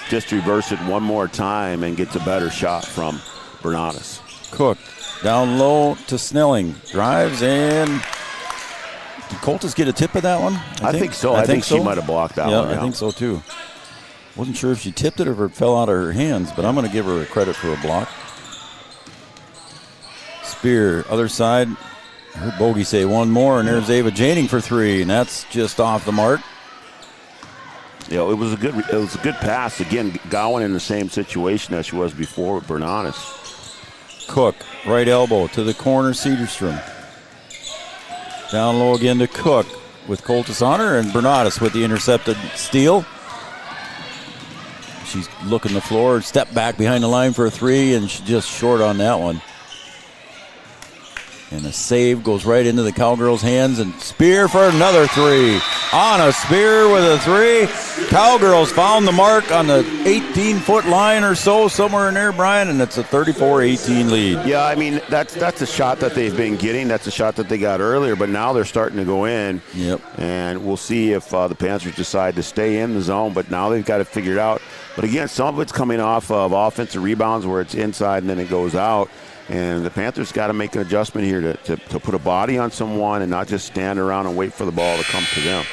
[SPEAKER 10] just reversed it one more time and gets a better shot from Bernatus.
[SPEAKER 13] Cook, down low to Snelling. Drives and... Did Coltis get a tip of that one?
[SPEAKER 10] I think so. I think she might have blocked that one.
[SPEAKER 13] Yeah, I think so too. Wasn't sure if she tipped it or if it fell out of her hands, but I'm going to give her a credit for a block. Spear, other side. I heard Bogey say one more, and there's Ava Janing for 3, and that's just off the mark.
[SPEAKER 10] Yeah, it was a good pass. Again, Gowan in the same situation as she was before with Bernatus.
[SPEAKER 13] Cook, right elbow to the corner, Cedarstrom. Down low again to Cook with Coltis on her, and Bernatus with the intercepted steal. She's looking the floor, step back behind the line for a 3, and she's just short on that one. And a save goes right into the Cowgirls' hands, and Spear for another 3. Anna Spear with a 3. Cowgirls found the mark on the 18-foot line or so, somewhere in there, Brian, and it's a 34-18 lead.
[SPEAKER 10] Yeah, I mean, that's a shot that they've been getting. That's a shot that they got earlier, but now they're starting to go in.
[SPEAKER 13] Yep.
[SPEAKER 10] And we'll see if the Panthers decide to stay in the zone, but now they've got to figure it out. But again, some of it's coming off of offensive rebounds where it's inside and then it goes out. And the Panthers got to make an adjustment here to put a body on someone and not just stand around and wait for the ball to come to them.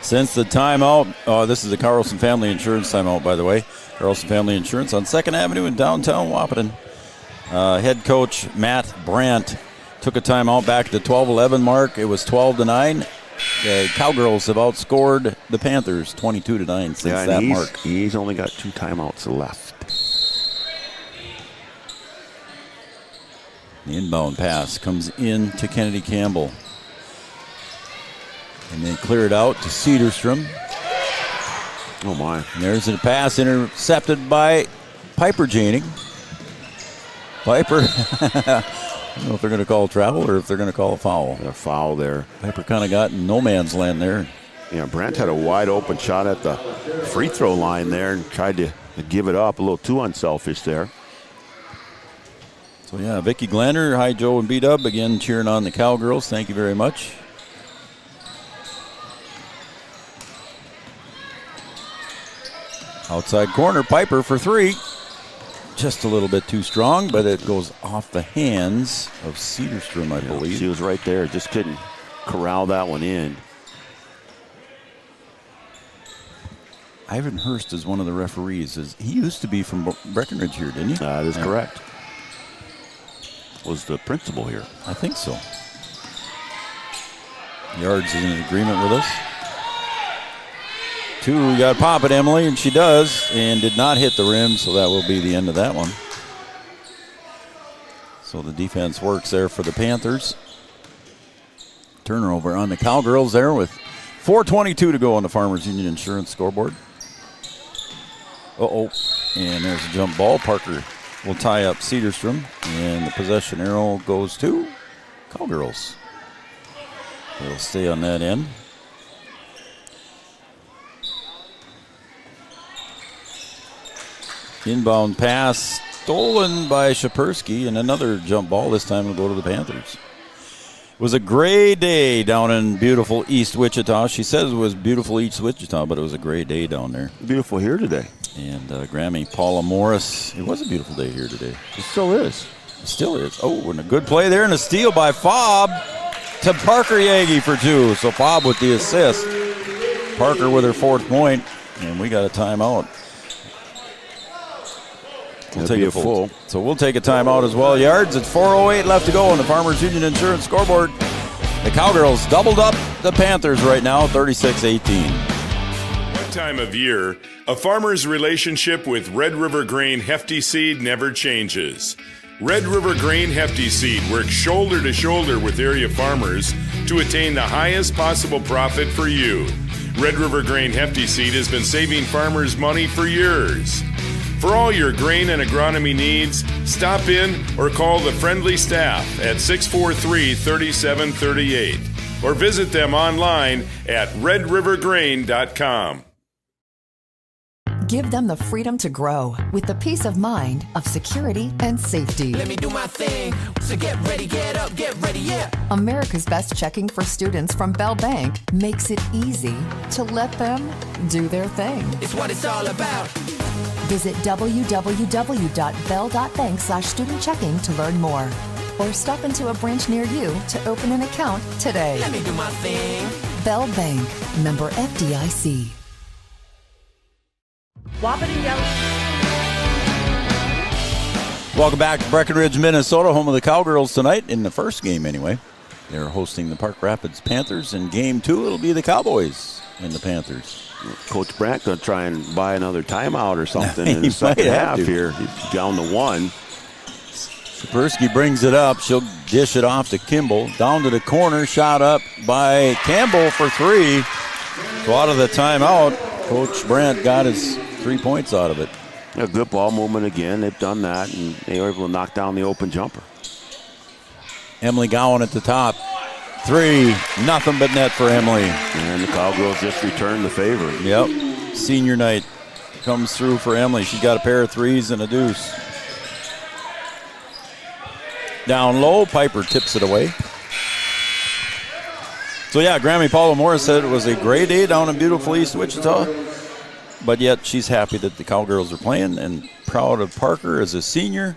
[SPEAKER 13] Since the timeout, this is the Carlson Family Insurance timeout, by the way. Carlson Family Insurance on 2nd Avenue in downtown Wahpeton. Head coach Matt Brandt took a timeout back at the 12-11 mark. It was 12-9. The Cowgirls have outscored the Panthers 22-9 since that mark.
[SPEAKER 10] He's only got 2 timeouts left.
[SPEAKER 13] The inbound pass comes in to Kennedy Campbell. And then clear it out to Cedarstrom.
[SPEAKER 10] Oh, my.
[SPEAKER 13] And there's a pass intercepted by Piper Janing. Piper, I don't know if they're going to call travel or if they're going to call a foul.
[SPEAKER 10] A foul there.
[SPEAKER 13] Piper kind of got in no man's land there.
[SPEAKER 10] Yeah, Brent had a wide open shot at the free throw line there and tried to give it up. A little too unselfish there.
[SPEAKER 13] So, yeah, Vicki Glander, hi Joe and B-Dub, again cheering on the Cowgirls. Thank you very much. Outside corner, Piper for three. Just a little bit too strong, but it goes off the hands of Cedarstrom, I believe.
[SPEAKER 10] She was right there, just couldn't corral that one in.
[SPEAKER 13] Ivan Hurst is one of the referees. He used to be from Breckenridge here, didn't he?
[SPEAKER 10] That is correct. Was the principal here?
[SPEAKER 13] I think so. Yards is in agreement with us. Two, got to pop it, Emily, and she does, and did not hit the rim, so that will be the end of that one. So the defense works there for the Panthers. Turnover on the Cowgirls there with 4:22 to go on the Farmers Union Insurance scoreboard. Uh-oh, and there's a jump ball. Parker will tie up Cedarstrom, and the possession arrow goes to Cowgirls. They'll stay on that end. Inbound pass stolen by Shapersky, and another jump ball. This time will go to the Panthers. It was a gray day down in beautiful East Wichita. She says it was beautiful East Wichita, but it was a gray day down there.
[SPEAKER 10] Beautiful here today.
[SPEAKER 13] And Grammy Paula Morris. It was a beautiful day here today.
[SPEAKER 10] It still is.
[SPEAKER 13] It still is. Oh, and a good play there, and a steal by Fobb to Parker Yagi for two. So Fobb with the assist. Parker with her fourth point, and we got a timeout. We'll take a full. So we'll take a timeout as well. Yards, it's 4:08 left to go on the Farmers Union Insurance scoreboard. The Cowgirls doubled up the Panthers right now, 36-18.
[SPEAKER 17] What time of year, a farmer's relationship with Red River Grain Hefty Seed never changes. Red River Grain Hefty Seed works shoulder to shoulder with area farmers to attain the highest possible profit for you. Red River Grain Hefty Seed has been saving farmers money for years. For all your grain and agronomy needs, stop in or call the friendly staff at 643-3738 or visit them online at redrivergrain.com.
[SPEAKER 18] Give them the freedom to grow with the peace of mind of security and safety.
[SPEAKER 19] Let me do my thing. So get ready, get up, get ready, yeah.
[SPEAKER 18] America's Best Checking for students from Bell Bank makes it easy to let them do their thing.
[SPEAKER 19] It's what it's all about.
[SPEAKER 18] Visit www.bell.bank/student-checking to learn more. Or stop into a branch near you to open an account today.
[SPEAKER 19] Let me do my thing.
[SPEAKER 18] Bell Bank, member FDIC.
[SPEAKER 4] Wapiti Yellow.
[SPEAKER 13] Welcome back to Breckenridge, Minnesota, home of the Cowgirls tonight, in the first game anyway. They're hosting the Park Rapids Panthers. In game two, it'll be the Cowboys and the Panthers.
[SPEAKER 10] Coach Brandt going to try and buy another timeout or something in the second half here. He's down to one.
[SPEAKER 13] Sapersky brings it up. She'll dish it off to Kimball. Down to the corner. Shot up by Campbell for three. So out of the timeout, Coach Brandt got his 3 points out of it.
[SPEAKER 10] A good ball movement again. They've done that, and they were able to knock down the open jumper.
[SPEAKER 13] Emily Gowan at the top. Three, nothing but net for Emily.
[SPEAKER 10] And the Cowgirls just returned the favor.
[SPEAKER 13] Yep, senior night comes through for Emily. She's got a pair of threes and a deuce. Down low, Piper tips it away. So yeah, Grammy Paula Morris said it was a great day down in beautiful East Wichita, but yet she's happy that the Cowgirls are playing and proud of Parker as a senior.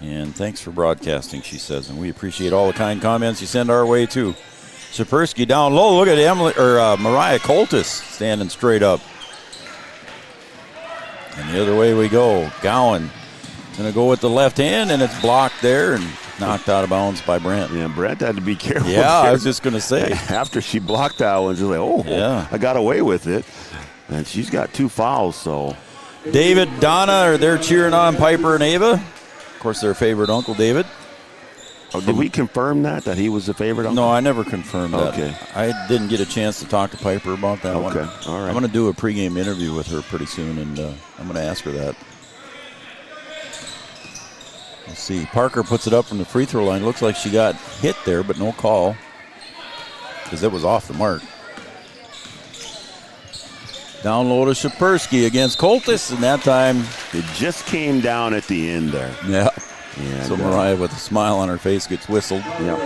[SPEAKER 13] And thanks for broadcasting, she says, and we appreciate all the kind comments you send our way too. Sapersky down low. Look at Mariah Coltis standing straight up. And the other way we go. Gowan going to go with the left hand, and it's blocked there and knocked out of bounds by Brent.
[SPEAKER 10] Yeah, Brent had to be careful.
[SPEAKER 13] Yeah, I was just going to say.
[SPEAKER 10] After she blocked that one, she's like, oh, yeah. I got away with it. And she's got 2 fouls, so.
[SPEAKER 13] David, Donna, they're cheering on Piper and Ava. Of course, their favorite Uncle David.
[SPEAKER 10] Oh, did we confirm that he was the favorite?
[SPEAKER 13] No, I never confirmed that.
[SPEAKER 10] Okay.
[SPEAKER 13] I didn't get a chance to talk to Piper about that one.
[SPEAKER 10] Okay, all right.
[SPEAKER 13] I'm going to do a pregame interview with her pretty soon, and I'm going to ask her that. Let's see. Parker puts it up from the free throw line. Looks like she got hit there, but no call because it was off the mark. Down low to Shapersky against Coltis, and that time
[SPEAKER 10] it just came down at the end there.
[SPEAKER 13] Yeah.
[SPEAKER 10] And,
[SPEAKER 13] so Mariah, with a smile on her face, gets whistled.
[SPEAKER 10] Yep.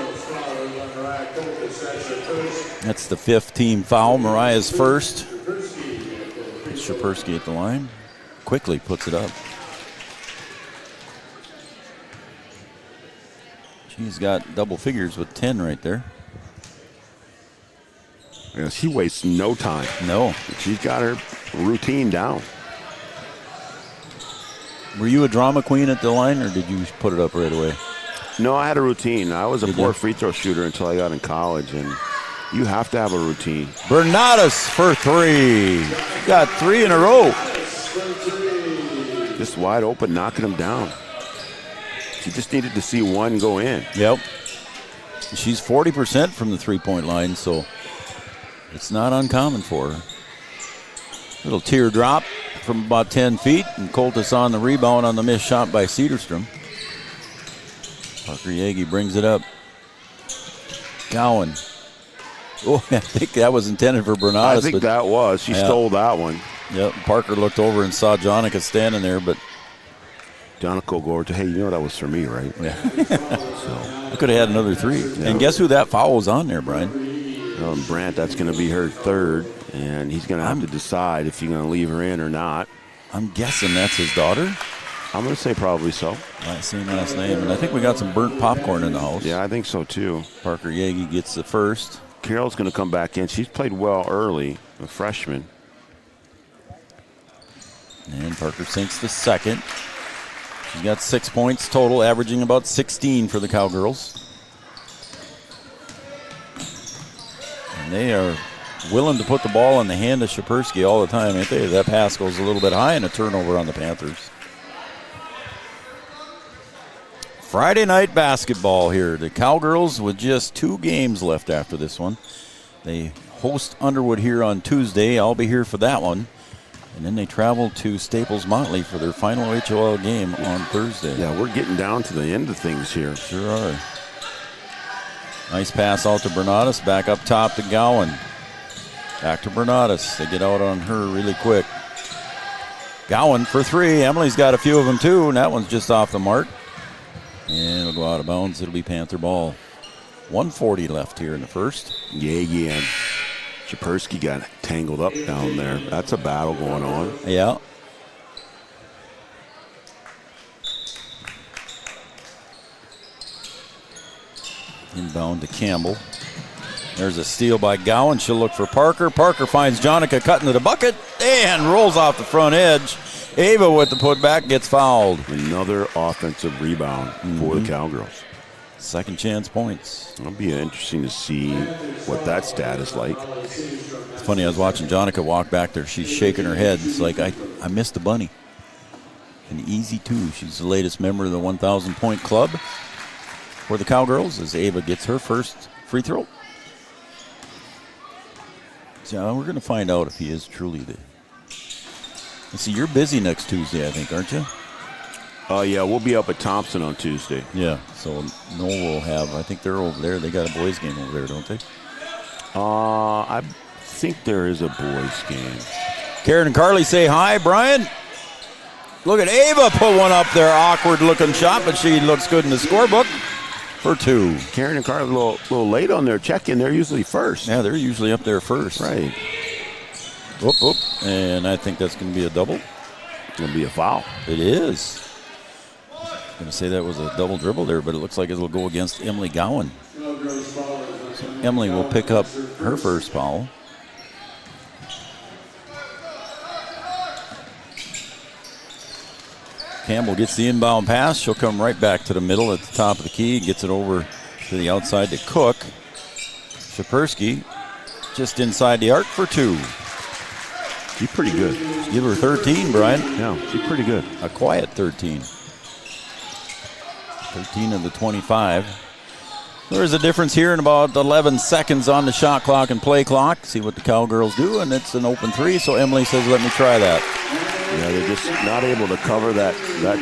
[SPEAKER 13] That's the 5th team foul. Mariah's first. Shapersky at the line. Quickly puts it up. She's got double figures with 10 right there.
[SPEAKER 10] Yeah, she wastes no time.
[SPEAKER 13] No.
[SPEAKER 10] She's got her routine down.
[SPEAKER 13] Were you a drama queen at the line, or did you put it up right away?
[SPEAKER 10] No, I had a routine. I was a poor free throw shooter until I got in college, and you have to have a routine.
[SPEAKER 13] Bernadas for 3. Got 3 in a row.
[SPEAKER 10] Just wide open, knocking them down. She just needed to see one go in.
[SPEAKER 13] Yep. She's 40% from the three-point line, so it's not uncommon for her. Little teardrop from about 10 feet, and Coltis on the rebound on the missed shot by Cedarstrom. Parker Yagi brings it up. Gowan. Oh, I think that was intended for Bernadas.
[SPEAKER 10] I think that was. She stole that one.
[SPEAKER 13] Yep. Parker looked over and saw Jonica standing there, but
[SPEAKER 10] Jonica will go over to, hey, you know that was for me, right?
[SPEAKER 13] Yeah. I could have had another 3. Yeah. And guess who that foul was on there, Brian?
[SPEAKER 10] Brandt, that's going to be her 3rd, and he's going to have to decide if you're going to leave her in or not.
[SPEAKER 13] I'm guessing that's his daughter.
[SPEAKER 10] I'm going to say probably so.
[SPEAKER 13] Same last name, and I think we got some burnt popcorn in the house.
[SPEAKER 10] Yeah, I think so too.
[SPEAKER 13] Parker Yagi gets the first.
[SPEAKER 10] Carroll's going to come back in. She's played well early, a freshman.
[SPEAKER 13] And Parker sinks the second. She's got 6 points total, averaging about 16 for the Cowgirls. And they are willing to put the ball in the hand of Shapersky all the time, ain't they? That pass goes a little bit high and a turnover on the Panthers. Friday night basketball here. The Cowgirls with just 2 games left after this one. They host Underwood here on Tuesday. I'll be here for that one. And then they travel to Staples Motley for their final HOL game on Thursday.
[SPEAKER 10] Yeah, we're getting down to the end of things here.
[SPEAKER 13] Sure are. Nice pass out to Bernadas. Back up top to Gowan. Back to Bernadas. They get out on her really quick. Gowan for 3. Emily's got a few of them too, and that one's just off the mark. And it'll go out of bounds. It'll be Panther ball. 1:40 left here in the first.
[SPEAKER 10] Yeah. Shapersky got tangled up down there. That's a battle going on.
[SPEAKER 13] Yeah. Inbound to Campbell. There's a steal by Gowan. She'll look for Parker. Parker finds Jonica cutting to the bucket and rolls off the front edge. Ava with the putback gets fouled.
[SPEAKER 10] Another offensive rebound for the Cowgirls.
[SPEAKER 13] Second chance points.
[SPEAKER 10] It'll be interesting to see what that stat is like.
[SPEAKER 13] It's funny, I was watching Jonica walk back there. She's shaking her head. It's like, I missed the bunny. An easy 2. She's the latest member of the 1,000-point club for the Cowgirls as Ava gets her first free throw. So we're going to find out if he is truly the... Let's see, you're busy next Tuesday, I think, aren't you?
[SPEAKER 10] Yeah, we'll be up at Thompson on Tuesday.
[SPEAKER 13] Yeah, so Noel will have, I think they're over there. They got a boys game over there, don't they?
[SPEAKER 10] I think there is a boys game.
[SPEAKER 13] Karen and Carly say hi, Brian. Look at Ava put one up there. Awkward looking shot, but she looks good in the scorebook for 2.
[SPEAKER 10] Karen and Carly a little late on their check-in. They're usually first.
[SPEAKER 13] Yeah, they're usually up there first.
[SPEAKER 10] Right.
[SPEAKER 13] Whoop. And I think that's going to be a double.
[SPEAKER 10] It's going to be a foul.
[SPEAKER 13] It is. I was going to say that was a double dribble there, but it looks like it'll go against Emily Gowan. So Emily will pick up her first foul. Campbell gets the inbound pass. She'll come right back to the middle at the top of the key. Gets it over to the outside to Cook. Shapersky just inside the arc for 2.
[SPEAKER 10] She's pretty good.
[SPEAKER 13] Give her 13, Brian.
[SPEAKER 10] Yeah, she's pretty good.
[SPEAKER 13] A quiet 13. 13 of the 25. There's a difference here in about 11 seconds on the shot clock and play clock. See what the Cowgirls do, and it's an open three, so Emily says, let me try that.
[SPEAKER 10] Yeah, they're just not able to cover that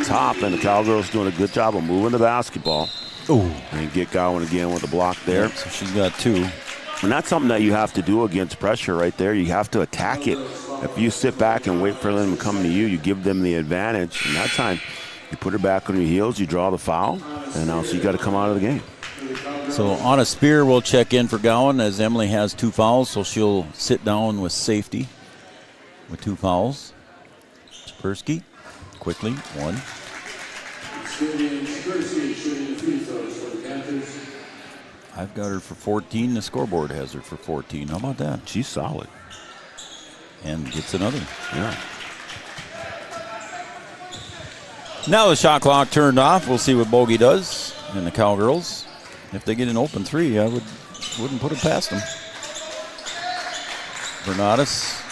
[SPEAKER 10] top, and the Cowgirls doing a good job of moving the basketball.
[SPEAKER 13] Ooh.
[SPEAKER 10] And get going again with the block there.
[SPEAKER 13] So she's got two.
[SPEAKER 10] And that's something that you have to do against pressure right there. You have to attack it. If you sit back and wait for them to come to you, you give them the advantage. And that time, you put her back on your heels, you draw the foul, and now so you got to come out of the game.
[SPEAKER 13] So on a spear, we'll check in for Gowan as Emily has 2 fouls, so she'll sit down with safety with 2 fouls. Persky, quickly, 1. I've got her for 14. The scoreboard has her for 14. How about that?
[SPEAKER 10] She's solid.
[SPEAKER 13] And gets another.
[SPEAKER 10] Yeah.
[SPEAKER 13] Now the shot clock turned off. We'll see what Bogey does. And the Cowgirls, if they get an open 3, I wouldn't put it past them. Bernatus.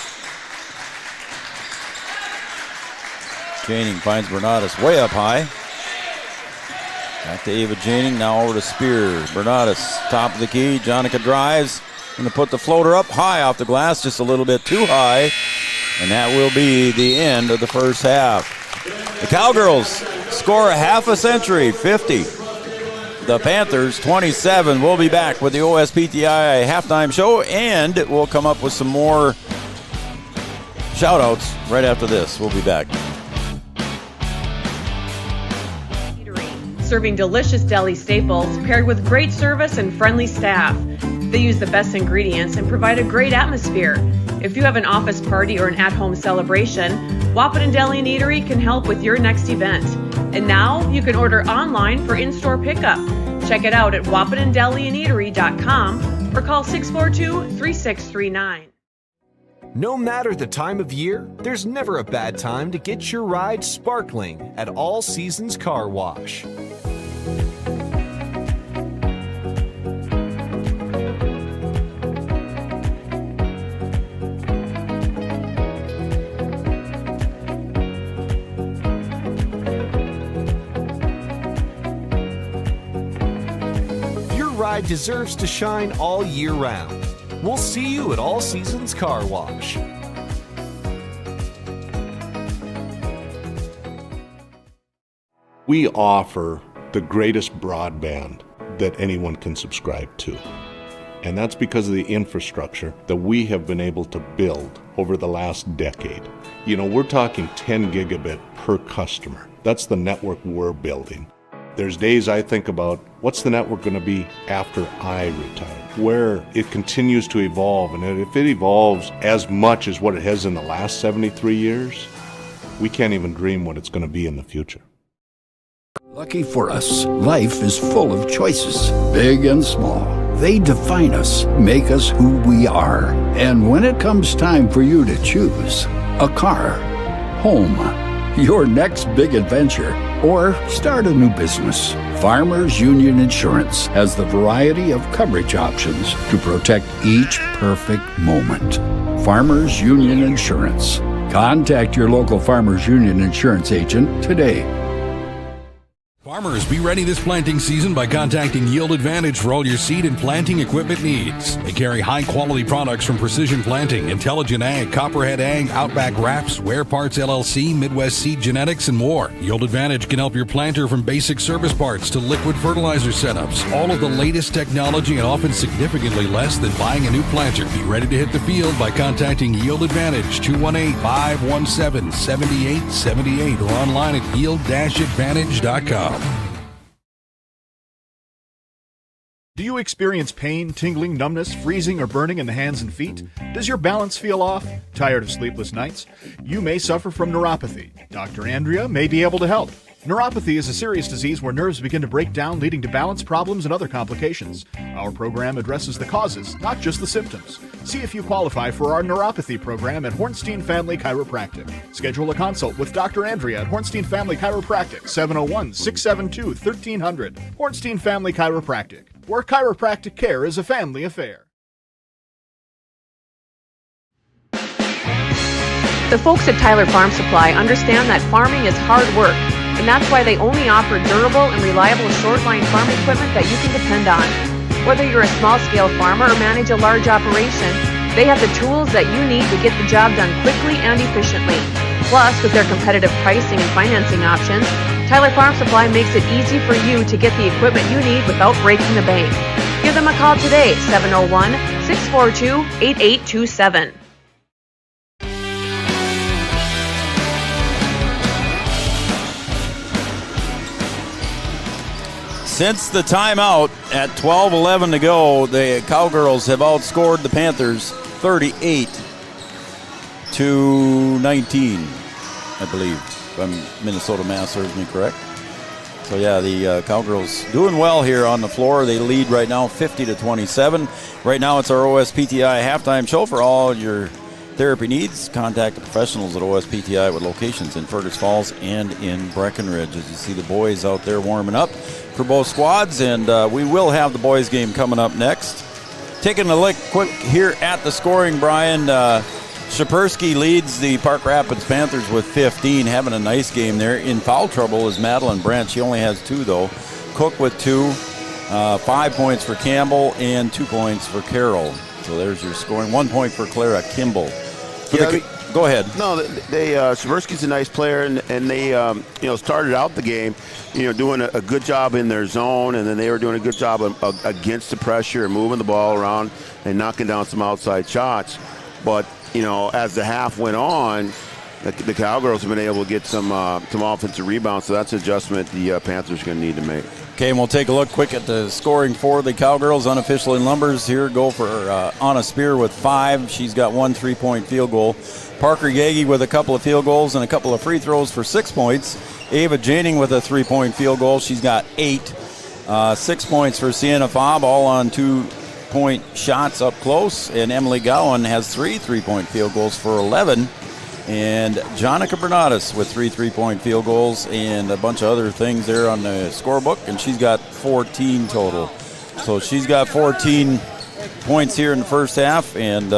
[SPEAKER 13] Janing finds Bernatus way up high. Back to Ava Janing, now over to Spear. Bernatus, top of the key. Jonica drives. Going to put the floater up high off the glass, just a little bit too high. And that will be the end of the first half. The Cowgirls score a half a century, 50. The Panthers, 27. We'll be back with the OSPTI halftime show, and we'll come up with some more shout-outs right after this. We'll be back.
[SPEAKER 4] Serving delicious deli staples paired with great service and friendly staff. They use the best ingredients and provide a great atmosphere. If you have an office party or an at-home celebration, Wahpeton Deli and Eatery can help with your next event. And now you can order online for in-store pickup. Check it out at wahpetondeliandeatery.com or call 642-3639.
[SPEAKER 7] No matter the time of year, there's never a bad time to get your ride sparkling at All Seasons Car Wash. Your ride deserves to shine all year round. We'll see you at All Seasons Car Wash.
[SPEAKER 20] We offer the greatest broadband that anyone can subscribe to. And that's because of the infrastructure that we have been able to build over the last decade. You know, we're talking 10 gigabit per customer. That's the network we're building. There's days I think about what's the network going to be after I retire, where it continues to evolve. And if it evolves as much as what it has in the last 73 years, we can't even dream what it's going to be in the future.
[SPEAKER 1] Lucky for us, life is full of choices, big and small. They define us, make us who we are. And when it comes time for you to choose a car, home, your next big adventure, or start a new business, Farmers Union Insurance has the variety of coverage options to protect each perfect moment. Farmers Union Insurance. Contact your local Farmers Union Insurance agent today.
[SPEAKER 2] Farmers, be ready this planting season by contacting Yield Advantage for all your seed and planting equipment needs. They carry high-quality products from Precision Planting, Intelligent Ag, Copperhead Ag, Outback Wraps, Wear Parts LLC, Midwest Seed Genetics, and more. Yield Advantage can help your planter from basic service parts to liquid fertilizer setups. All of the latest technology and often significantly less than buying a new planter. Be ready to hit the field by contacting Yield Advantage, 218-517-7878, or online at yield-advantage.com.
[SPEAKER 3] Do you experience pain, tingling, numbness, freezing, or burning in the hands and feet? Does your balance feel off? Tired of sleepless nights? You may suffer from neuropathy. Dr. Andrea may be able to help. Neuropathy is a serious disease where nerves begin to break down, leading to balance problems and other complications. Our program addresses the causes, not just the symptoms. See if you qualify for our neuropathy program at Hornstein Family Chiropractic. Schedule a consult with Dr. Andrea at Hornstein Family Chiropractic, 701-672-1300. Hornstein Family Chiropractic, where chiropractic care is a family affair.
[SPEAKER 4] The folks at Tyler Farm Supply understand that farming is hard work, and that's why they only offer durable and reliable short-line farm equipment that you can depend on. Whether you're a small-scale farmer or manage a large operation, they have the tools that you need to get the job done quickly and efficiently. Plus, with their competitive pricing and financing options, Tyler Farm Supply makes it easy for you to get the equipment you need without breaking the bank. Give them a call today, 701-642-8827.
[SPEAKER 13] Since the timeout at 12:11 to go, the Cowgirls have outscored the Panthers 38-19, I believe, if Minnesota Mass serves me correct. So yeah, the Cowgirls doing well here on the floor. They lead right now 50-27. Right now it's our OSPTI halftime show. For all your therapy needs, contact the professionals at OSPTI with locations in Fergus Falls and in Breckenridge. As you see the boys out there warming up for both squads, and we will have the boys game coming up next. Taking a look quick here at the scoring, Brian. Shapersky leads the Park Rapids Panthers with 15, having a nice game there. In foul trouble is Madeline Brandt. She only has 2, though. Cook with 2, 5 points for Campbell, and 2 points for Carroll. So there's your scoring. 1 point for Clara Kimball. Go ahead.
[SPEAKER 10] No, Shapersky's a nice player, and they started out the game, doing a good job in their zone, and then they were doing a good job against the pressure and moving the ball around and knocking down some outside shots. But as the half went on, the Cowgirls have been able to get some offensive rebounds, so that's an adjustment the Panthers are going to need to make.
[SPEAKER 13] Okay, and we'll take a look quick at the scoring for the Cowgirls. Unofficial in numbers here go for Anna Spear with 5. She's got 1 3-point field goal. Parker Yagi with a couple of field goals and a couple of free throws for 6 points. Ava Janing with a 3-point field goal. She's got 8. 6 points for Sienna Fobb, all on 2-point shots up close. And Emily Gowan has 3 3-point field goals for 11. And Jonica Bernatus with 3 3-point field goals and a bunch of other things there on the scorebook, and she's got 14 total. So she's got 14 points here in the first half, and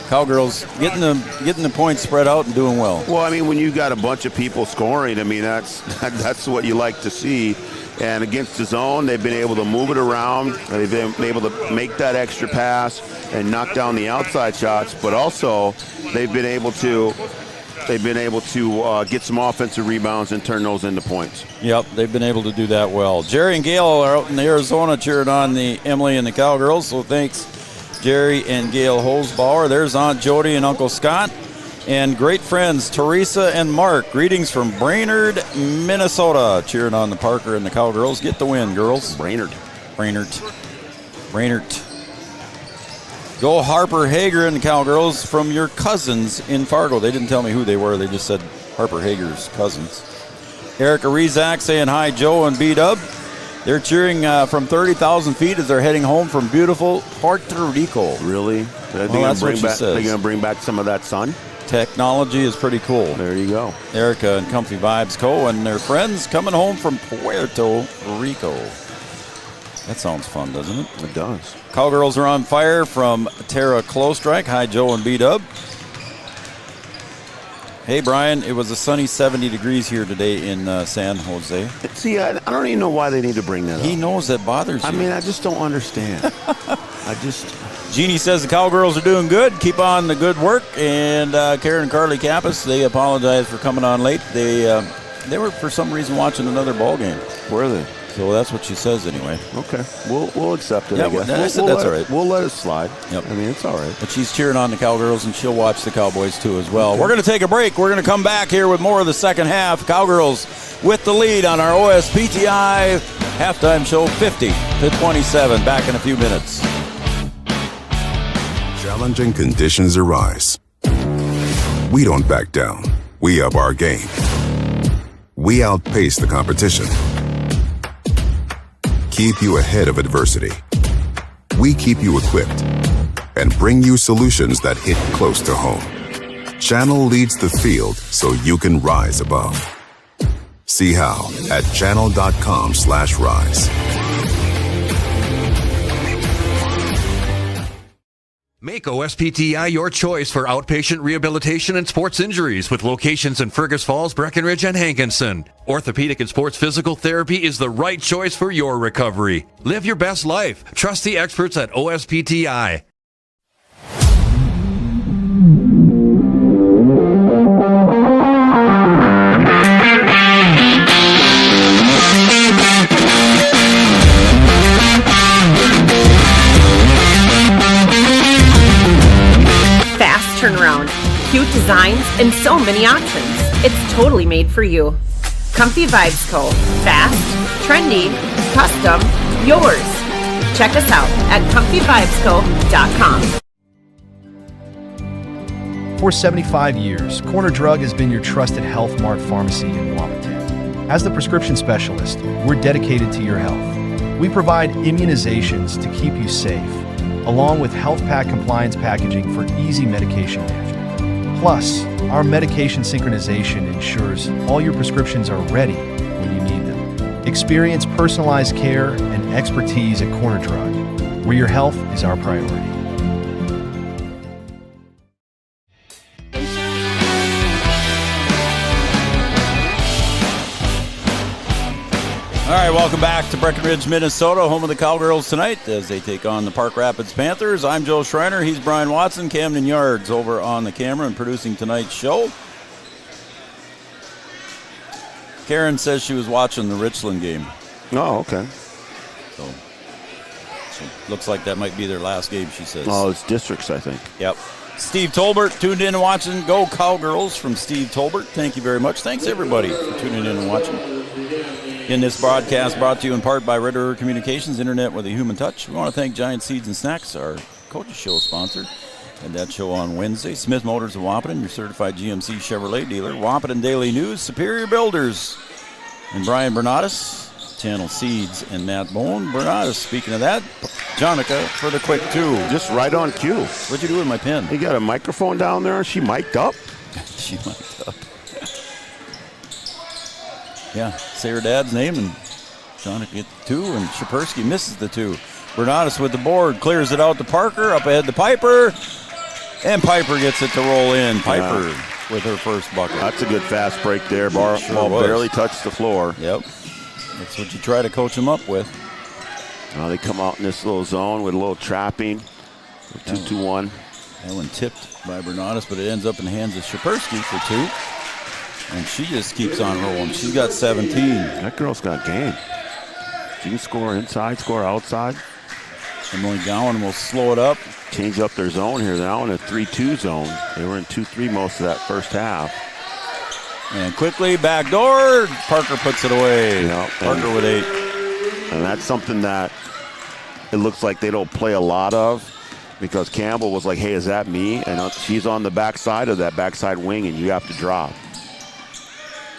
[SPEAKER 13] Cowgirls getting the points spread out and doing well.
[SPEAKER 10] Well, I mean, when you got a bunch of people scoring, I mean, that's what you like to see. And against the zone, they've been able to move it around. They've been able to make that extra pass and knock down the outside shots, but also they've been able to get some offensive rebounds and turn those into points.
[SPEAKER 13] Yep, they've been able to do that well. Jerry and Gail are out in Arizona cheering on the Emily and the Cowgirls, so thanks, Jerry and Gail Holzbauer. There's Aunt Jody and Uncle Scott. And great friends, Teresa and Mark. Greetings from Brainerd, Minnesota. Cheering on the Parker and the Cowgirls. Get the win, girls.
[SPEAKER 10] Brainerd.
[SPEAKER 13] Go Harper Hager and the Cowgirls from your cousins in Fargo. They didn't tell me who they were. They just said Harper Hager's cousins. Erica Rezak saying hi, Joe and B-Dub. They're cheering from 30,000 feet as they're heading home from beautiful Puerto Rico.
[SPEAKER 10] Really?
[SPEAKER 13] Well, that's what she says.
[SPEAKER 10] They're going to bring back some of that sun?
[SPEAKER 13] Technology is pretty cool.
[SPEAKER 10] There you go.
[SPEAKER 13] Erica and Comfy Vibes Co. and their friends coming home from Puerto Rico. That sounds fun, doesn't it?
[SPEAKER 10] It does.
[SPEAKER 13] Cowgirls are on fire from Tara Clostrike. Hi, Joe and B-Dub. Hey, Brian, it was a sunny 70 degrees here today in San Jose.
[SPEAKER 10] See, I don't even know why they need to bring that up.
[SPEAKER 13] He knows that bothers you.
[SPEAKER 10] I mean, I just don't understand.
[SPEAKER 13] Jeannie says the Cowgirls are doing good. Keep on the good work. And Karen and Carly Kappas, they apologize for coming on late. They were, for some reason, watching another ball game.
[SPEAKER 10] Were they?
[SPEAKER 13] So that's what she says anyway.
[SPEAKER 10] Okay. We'll accept it,
[SPEAKER 13] yeah,
[SPEAKER 10] I guess.
[SPEAKER 13] I said that's all right.
[SPEAKER 10] We'll let it slide.
[SPEAKER 13] Yep.
[SPEAKER 10] I mean, it's all right.
[SPEAKER 13] But she's cheering on the Cowgirls, and she'll watch the Cowboys, too, as well. Okay. We're going to take a break. We're going to come back here with more of the second half. Cowgirls with the lead on our OSPTI halftime show, 50-27. Back in a few minutes.
[SPEAKER 5] Challenging conditions arise. We don't back down. We up our game. We outpace the competition. Keep you ahead of adversity. We keep you equipped and bring you solutions that hit close to home. Channel leads the field so you can rise above. See how at channel.com/rise.
[SPEAKER 6] Make OSPTI your choice for outpatient rehabilitation and sports injuries with locations in Fergus Falls, Breckenridge, and Hankinson. Orthopedic and sports physical therapy is the right choice for your recovery. Live your best life. Trust the experts at OSPTI.
[SPEAKER 21] Turnaround, cute designs, and so many options. It's totally made for you. Comfy Vibes Co. Fast, trendy, custom, yours. Check us out at comfyvibesco.com.
[SPEAKER 22] For 75 years, Corner Drug has been your trusted Health Mart pharmacy in Wapaton. As the prescription specialist, we're dedicated to your health. We provide immunizations to keep you safe, along with health pack compliance packaging for easy medication management. Plus, our medication synchronization ensures all your prescriptions are ready when you need them. Experience personalized care and expertise at Corner Drug, where your health is our priority.
[SPEAKER 13] All right, welcome back to Breckenridge, Minnesota, home of the Cowgirls tonight as they take on the Park Rapids Panthers. I'm Joe Schreiner. He's Brian Watson. Camden Yards over on the camera and producing tonight's show. Karen says she was watching the Richland game.
[SPEAKER 10] Oh, okay.
[SPEAKER 13] So looks like that might be their last game, she says.
[SPEAKER 10] Oh, it's districts, I think.
[SPEAKER 13] Yep. Steve Tolbert tuned in and watching. Go Cowgirls from Steve Tolbert. Thank you very much. Thanks, everybody, for tuning in and watching. In this broadcast brought to you in part by Red River Communications, Internet with a Human Touch. We want to thank Giant Seeds and Snacks, our Coach's Show sponsor. And that show on Wednesday. Smith Motors of Wapaton, your certified GMC Chevrolet dealer. Wapaton Daily News, Superior Builders. And Brian Bernatus, Channel Seeds, and Matt Bone. Bernatus, speaking of that, Jonica for the quick two.
[SPEAKER 10] Just right on cue.
[SPEAKER 13] What'd you do with my pen?
[SPEAKER 10] You got a microphone down there? She mic'd up?
[SPEAKER 13] She mic'd up. Yeah, say her dad's name, and Jonica gets the two, and Shapersky misses the two. Bernatus with the board, clears it out to Parker, up ahead to Piper, and Piper gets it to roll in. Piper with her first bucket.
[SPEAKER 10] That's a good fast break there. Ball barely touched the floor.
[SPEAKER 13] Yep. That's what you try to coach them up with.
[SPEAKER 10] They come out in this little zone with a little trapping. 2-2-1.
[SPEAKER 13] That one tipped by Bernatus, but it ends up in the hands of Shapersky for two. And she just keeps on rolling. She's got 17.
[SPEAKER 10] That girl's got game. She can score inside, score outside.
[SPEAKER 13] Emily Gowan will slow it up.
[SPEAKER 10] Change up their zone here. They're now in a 3-2 zone. They were in 2-3 most of that first half.
[SPEAKER 13] And quickly, backdoor. Parker puts it away.
[SPEAKER 10] Yep,
[SPEAKER 13] Parker with 8.
[SPEAKER 10] And that's something that it looks like they don't play a lot of, because Campbell was like, hey, is that me? And she's on the backside of that backside wing, and you have to drop.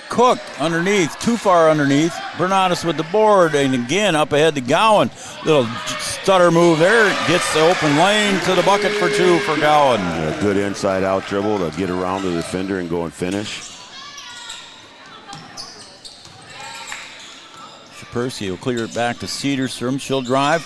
[SPEAKER 13] Cook underneath, too far underneath. Bernatus with the board, and again up ahead to Gowan. Little stutter move there. Gets the open lane to the bucket for two for Gowan.
[SPEAKER 10] A good inside out dribble to get around the defender and go and finish.
[SPEAKER 13] Shapersky will clear it back to Cedarstrom. She'll drive.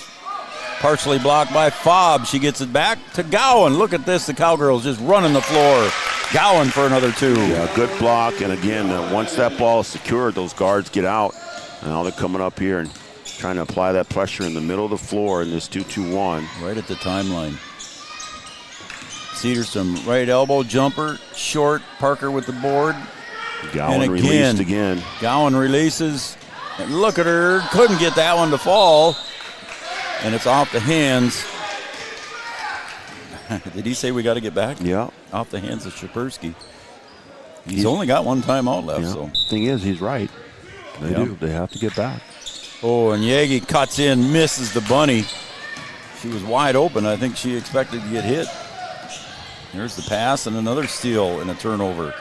[SPEAKER 13] Partially blocked by Fobb. She gets it back to Gowan. Look at this. The Cowgirls just running the floor. Gowan for another two.
[SPEAKER 10] Yeah, good block. And again, once that ball is secured, those guards get out. And now they're coming up here and trying to apply that pressure in the middle of the floor in this 2-2-1.
[SPEAKER 13] Right at the timeline. Cedarstrom, right elbow jumper, short. Parker with the board.
[SPEAKER 10] Gowan released again.
[SPEAKER 13] Gowan releases. And look at her. Couldn't get that one to fall. And it's off the hands. Did he say we got to get back?
[SPEAKER 10] Yeah.
[SPEAKER 13] Off the hands of Shapersky. He's only got one timeout left.
[SPEAKER 10] Yeah.
[SPEAKER 13] So
[SPEAKER 10] thing is, he's right. They do. They have to get back.
[SPEAKER 13] Oh, and Yagi cuts in, misses the bunny. She was wide open. I think she expected to get hit. Here's the pass and another steal and a turnover.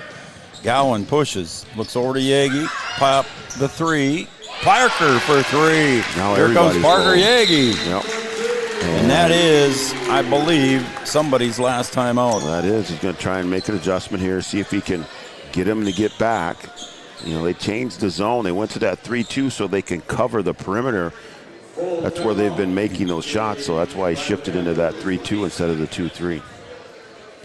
[SPEAKER 13] Gowan pushes, looks over to Yagi. Pop the three. Parker for three.
[SPEAKER 10] Now
[SPEAKER 13] here comes Parker
[SPEAKER 10] going.
[SPEAKER 13] Yagi.
[SPEAKER 10] Yep.
[SPEAKER 13] And that is, I believe, somebody's last time out.
[SPEAKER 10] That is. He's going to try and make an adjustment here, see if he can get him to get back. You know, they changed the zone. They went to that 3-2 so they can cover the perimeter that's where they've been making those shots, so that's why he shifted into that 3-2 instead of the 2-3.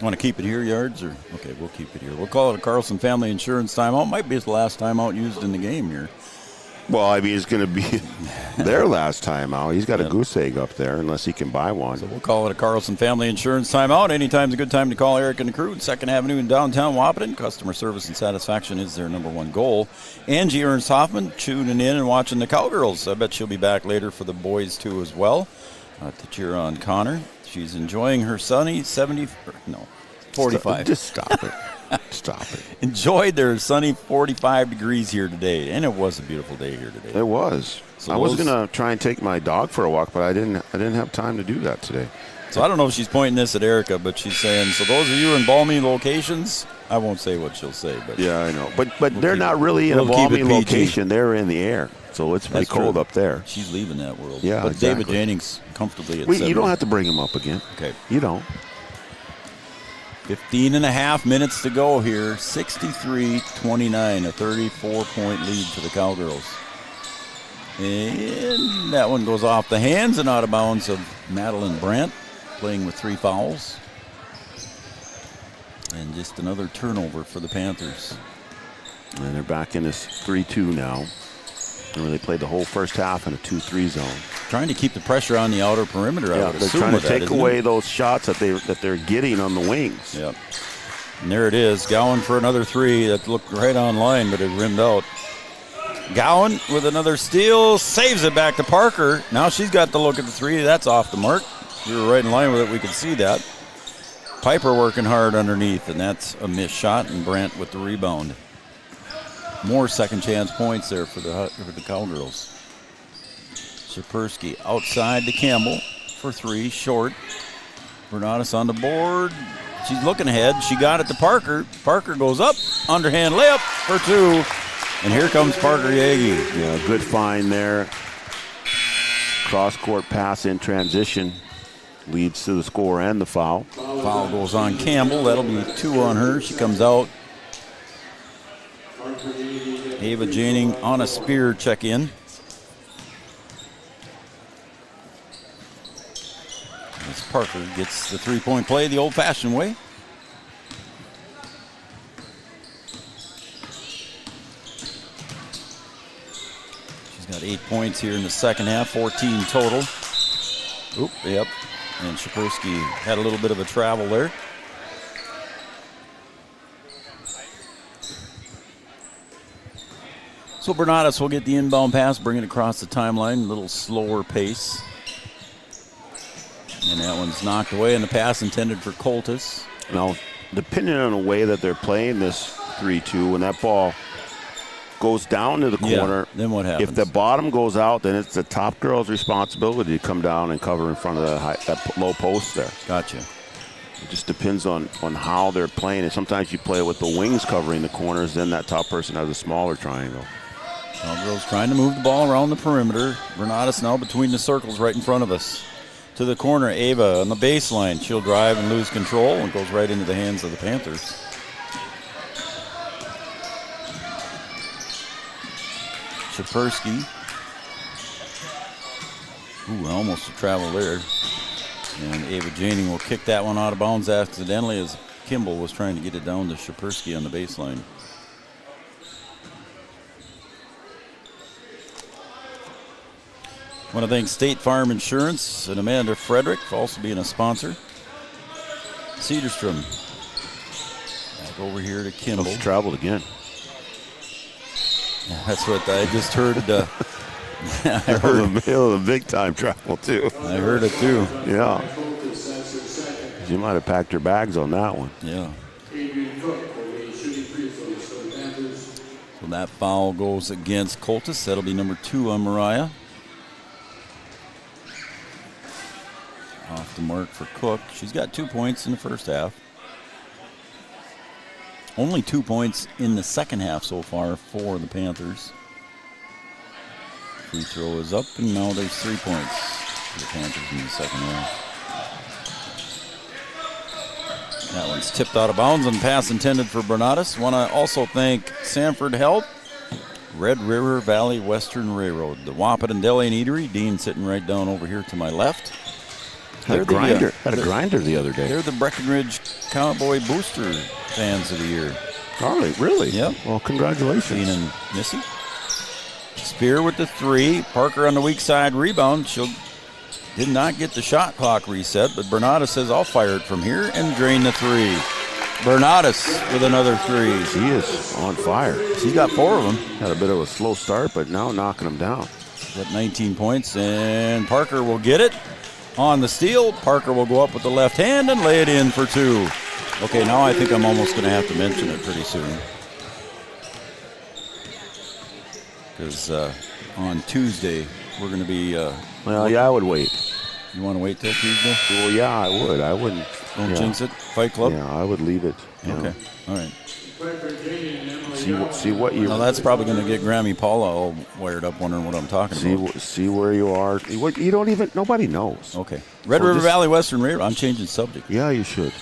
[SPEAKER 13] Want to keep it here, Yards? Or okay, we'll keep it here. We'll call it a Carlson Family Insurance timeout. Might be his last timeout used in the game here.
[SPEAKER 10] Well, I mean, it's going to be their last timeout. He's got a goose egg up there unless he can buy one.
[SPEAKER 13] So we'll call it a Carlson Family Insurance timeout. Anytime's a good time to call Eric and the crew. 2nd Avenue in downtown Wahpeton. Customer service and satisfaction is their number one goal. Angie Ernst Hoffman tuning in and watching the Cowgirls. I bet she'll be back later for the boys, too, as well, to cheer on Connor. She's enjoying her sunny 45.
[SPEAKER 10] Just stop it. Stop it.
[SPEAKER 13] Enjoyed their sunny 45 degrees here today, and it was a beautiful day here today.
[SPEAKER 10] It was. So I was going to try and take my dog for a walk, but I didn't have time to do that today.
[SPEAKER 13] So I don't know if she's pointing this at Erica, but she's saying, so those of you in balmy locations, I won't say what she'll say. But
[SPEAKER 10] yeah, I know. But they're not really in a balmy location. They're in the air, so it's pretty cold up there.
[SPEAKER 13] She's leaving that world.
[SPEAKER 10] Yeah,
[SPEAKER 13] but
[SPEAKER 10] exactly.
[SPEAKER 13] David Jennings comfortably at 70.
[SPEAKER 10] You don't have to bring him up again.
[SPEAKER 13] Okay.
[SPEAKER 10] You don't.
[SPEAKER 13] 15 and a half minutes to go here. 63-29, a 34-point lead for the Cowgirls. And that one goes off the hands and out of bounds of Madeline Brandt, playing with 3 fouls. And just another turnover for the Panthers.
[SPEAKER 10] And they're back in this 3-2 now. Remember, they played the whole first half in a 2-3 zone.
[SPEAKER 13] Trying to keep the pressure on the outer perimeter.
[SPEAKER 10] Yeah, they're trying to take away those shots that they're getting on the wings.
[SPEAKER 13] Yep. And there it is. Gowan for another 3 that looked right on line, but it rimmed out. Gowan with another steal, saves it back to Parker. Now she's got to look at the 3. That's off the mark. We were right in line with it. We could see that. Piper working hard underneath, and that's a missed shot, and Brandt with the rebound. More second chance points there for the Cowgirls. Sikorsky outside to Campbell for 3, short. Bernatis on the board. She's looking ahead. She got it to Parker. Parker goes up, underhand layup for 2. And here comes Parker Yagi.
[SPEAKER 10] Yeah, good find there. Cross-court pass in transition leads to the score and the foul.
[SPEAKER 13] Foul goes on Campbell. That'll be 2 on her. She comes out. Ava Janing on a spear check-in. As Parker gets the 3-point play the old-fashioned way. She's got 8 points here in the second half, 14 total. Oop, yep. And Sikorsky had a little bit of a travel there. So Bernatis will get the inbound pass, bring it across the timeline, a little slower pace. And that one's knocked away, and the pass intended for Coltis.
[SPEAKER 10] Now, depending on the way that they're playing this 3-2, when that ball goes down to the corner,
[SPEAKER 13] then what happens?
[SPEAKER 10] If the bottom goes out, then it's the top girl's responsibility to come down and cover in front of that low post there.
[SPEAKER 13] Gotcha.
[SPEAKER 10] It just depends on how they're playing. And sometimes you play with the wings covering the corners, then that top person has a smaller triangle.
[SPEAKER 13] Cowgirls trying to move the ball around the perimeter. Bernatis now between the circles right in front of us. To the corner, Ava on the baseline. She'll drive and lose control and goes right into the hands of the Panthers. Sikorsky. Ooh, almost a travel there. And Ava Janing will kick that one out of bounds accidentally as Kimball was trying to get it down to Sikorsky on the baseline. I want to thank State Farm Insurance and Amanda Frederick for also being a sponsor. Cedarstrom. Back over here to Kimball.
[SPEAKER 10] She traveled again.
[SPEAKER 13] That's what I just heard.
[SPEAKER 10] I heard a big time travel too.
[SPEAKER 13] I heard it too.
[SPEAKER 10] Yeah. She might have packed her bags on that one.
[SPEAKER 13] Yeah. So that foul goes against Coltis. That'll be number 2 on Mariah. Off the mark for Cook. She's got 2 points in the first half. Only 2 points in the second half so far for the Panthers. Free throw is up, and now there's 3 points for the Panthers in the second half. That one's tipped out of bounds and pass intended for Bernatis. Want to also thank Sanford Health, Red River Valley Western Railroad. The Wahpeton Deli and Eatery. Dean sitting right down over here to my left.
[SPEAKER 10] Had a grinder the other day.
[SPEAKER 13] They're the Breckenridge Cowboy Booster fans of the year.
[SPEAKER 10] Are they? Really?
[SPEAKER 13] Yep.
[SPEAKER 10] Well, congratulations.
[SPEAKER 13] Dean and Missy. Spear with the 3. Parker on the weak side rebound. She did not get the shot clock reset, but Bernada says, I'll fire it from here and drain the 3. Bernadas with another 3.
[SPEAKER 10] She is on fire.
[SPEAKER 13] She's got 4 of them.
[SPEAKER 10] Had a bit of a slow start, but now knocking them down.
[SPEAKER 13] Got 19 points, and Parker will get it on the steal. Parker will go up with the left hand and lay it in for 2. Okay, now I think I'm almost going to have to mention it pretty soon. Because on Tuesday, we're going to be...
[SPEAKER 10] well, yeah, I would wait.
[SPEAKER 13] You want to wait till Tuesday?
[SPEAKER 10] Well, yeah, I would. I wouldn't.
[SPEAKER 13] Don't jinx it? Fight Club?
[SPEAKER 10] Yeah, I would leave it.
[SPEAKER 13] Okay, all right.
[SPEAKER 10] See what you...
[SPEAKER 13] Now, that's probably going to get Grammy Paula all wired up wondering what I'm talking about.
[SPEAKER 10] See where you are. You don't even... Nobody knows.
[SPEAKER 13] Okay. Red River Valley Western Railroad. I'm changing subject.
[SPEAKER 10] Yeah, you should.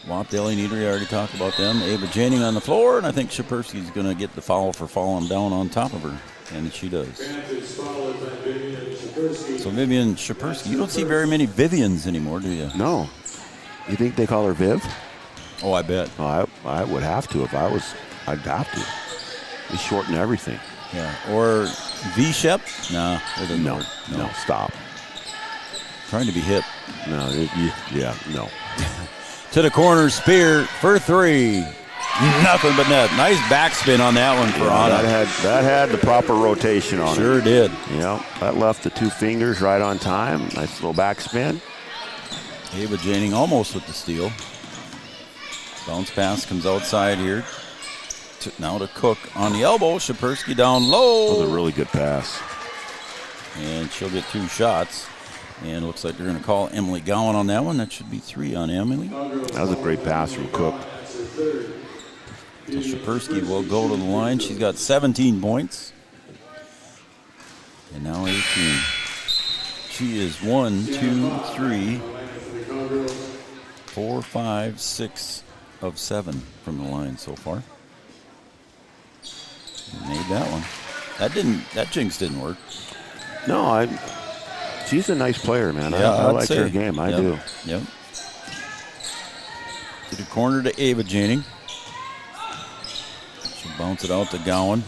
[SPEAKER 13] Wap Deli and Eatery, I already talked about them. Ava Janning on the floor, and I think Shapersky's going to get the foul for falling down on top of her. And she does. So Vivian Shapersky. You don't see very many Vivians anymore, do you?
[SPEAKER 10] No. You think they call her Viv?
[SPEAKER 13] Oh, I bet.
[SPEAKER 10] Oh, I would have to if I was. I'd have to. They shorten everything.
[SPEAKER 13] Yeah. Or V-Shep? Nah, it doesn't work.
[SPEAKER 10] No, stop.
[SPEAKER 13] Trying to be hip.
[SPEAKER 10] No, no.
[SPEAKER 13] To the corner, Spear for 3. Nothing but net. Nice backspin on that one for Anna.
[SPEAKER 10] That had the proper rotation on it.
[SPEAKER 13] Sure did.
[SPEAKER 10] Yeah, that left the 2 fingers right on time. Nice little backspin.
[SPEAKER 13] Ava Janning almost with the steal. Bounce pass comes outside here. Now to Cook on the elbow. Shapersky down low.
[SPEAKER 10] That was a really good pass.
[SPEAKER 13] And she'll get 2 shots. And it looks like they're going to call Emily Gowan on that one. That should be 3 on Emily.
[SPEAKER 10] That was a great pass from Cook.
[SPEAKER 13] So Shapersky will go to the line. She's got 17 points. And now 18. She is 1, 2, 3, 4, 5, 6 of 7 from the line so far. Made that one. That jinx didn't work.
[SPEAKER 10] No, she's a nice player, man.
[SPEAKER 13] Yeah,
[SPEAKER 10] I like her game. I do.
[SPEAKER 13] Yep. To the corner to Ava Janning. She'll bounce it out to Gowan.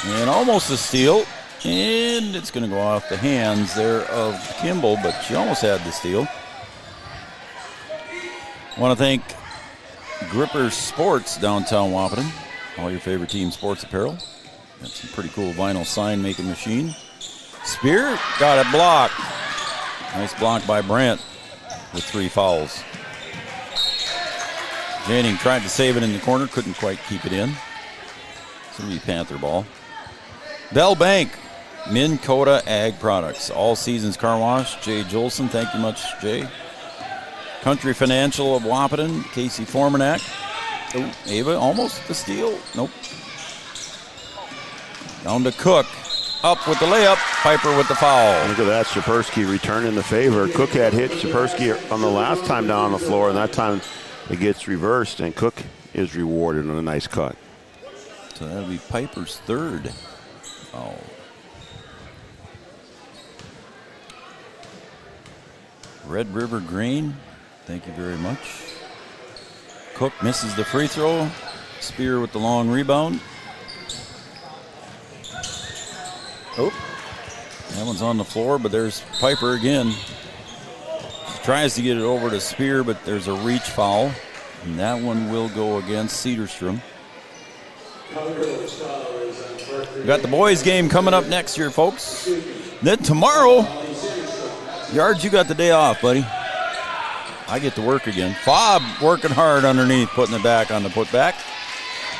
[SPEAKER 13] And almost a steal. And it's going to go off the hands there of Kimball, but she almost had the steal. I want to thank Gripper Sports downtown Wahpeton. All your favorite team sports apparel. Got some pretty cool vinyl sign making machine. Spear got it blocked. Nice block by Brandt with 3 fouls. Janning tried to save it in the corner, couldn't quite keep it in. It's going to be Panther ball. Bell Bank, Minn Kota Ag Products. All Seasons Car Wash, Jay Jolson. Thank you much, Jay. Country Financial of Wahpeton, Casey Formanak. Oh, Ava almost the steal. Nope. Down to Cook. Up with the layup. Piper with the foul.
[SPEAKER 10] Look at that. Shapersky returning the favor. Cook had hit Shapersky on the last time down on the floor, and that time it gets reversed, and Cook is rewarded on a nice cut.
[SPEAKER 13] So that'll be Piper's 3rd foul. Red River Green, thank you very much. Cook misses the free throw. Spear with the long rebound. Oh, that one's on the floor, but there's Piper again. She tries to get it over to Spear, but there's a reach foul, and that one will go against Cedarstrom. We got the boys game coming up next year, folks. Then tomorrow, Yards, you got the day off, buddy. I get to work again. Fob working hard underneath, putting it back on the putback.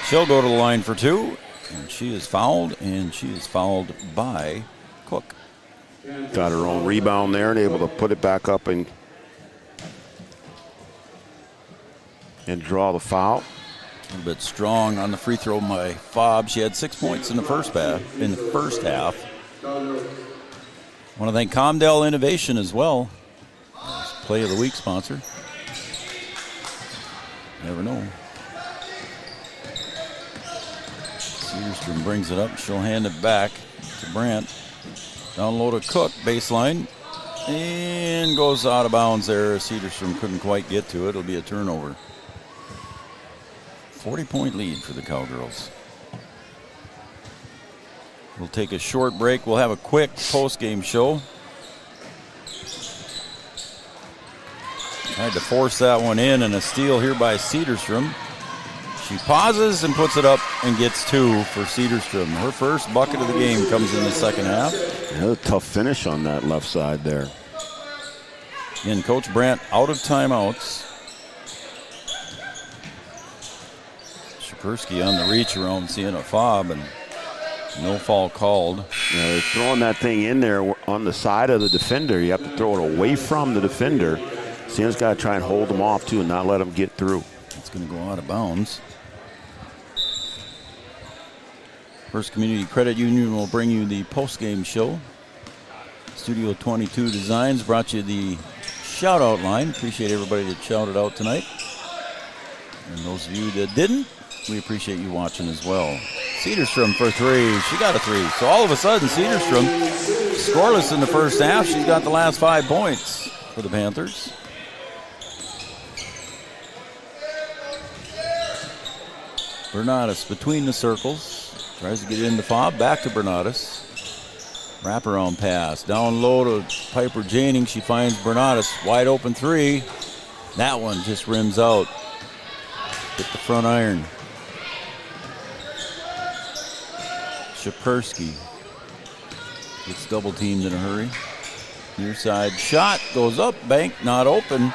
[SPEAKER 13] She'll go to the line for 2, and she is fouled, and she is fouled by Cook.
[SPEAKER 10] Got her own rebound there and able to put it back up and draw the foul.
[SPEAKER 13] A little bit strong on the free throw by Fob. She had 6 points in the first half. I want to thank Comdell Innovation as well. Play of the week sponsor. Never know. Cedarstrom brings it up. She'll hand it back to Brandt. Down low to Cook, baseline. And goes out of bounds there. Cedarstrom couldn't quite get to it. It'll be a turnover. 40-point lead for the Cowgirls. We'll take a short break. We'll have a quick post-game show. Tried to force that one in, and a steal here by Cedarstrom. She pauses and puts it up and gets 2 for Cedarstrom. Her first bucket of the game comes in the second half.
[SPEAKER 10] Yeah, a tough finish on that left side there.
[SPEAKER 13] And Coach Brandt out of timeouts. Shapersky on the reach around, seeing a fob, and no foul called.
[SPEAKER 10] Yeah, they're throwing that thing in there on the side of the defender. You have to throw it away from the defender. Sam's got to try and hold them off, too, and not let them get through.
[SPEAKER 13] It's going to go out of bounds. First Community Credit Union will bring you the post-game show. Studio 22 Designs brought you the shout-out line. Appreciate everybody that shouted out tonight. And those of you that didn't, we appreciate you watching as well. Cedarstrom for 3. She got a 3. So all of a sudden, Cedarstrom scoreless in the first half. She's got the last 5 points for the Panthers. Bernatis between the circles. Tries to get it into fob. Back to Bernatis. Wraparound pass. Down low to Piper Janing. She finds Bernatis. Wide open 3. That one just rims out. Hit the front iron. Shapersky gets double teamed in a hurry. Near side shot goes up. Bank not open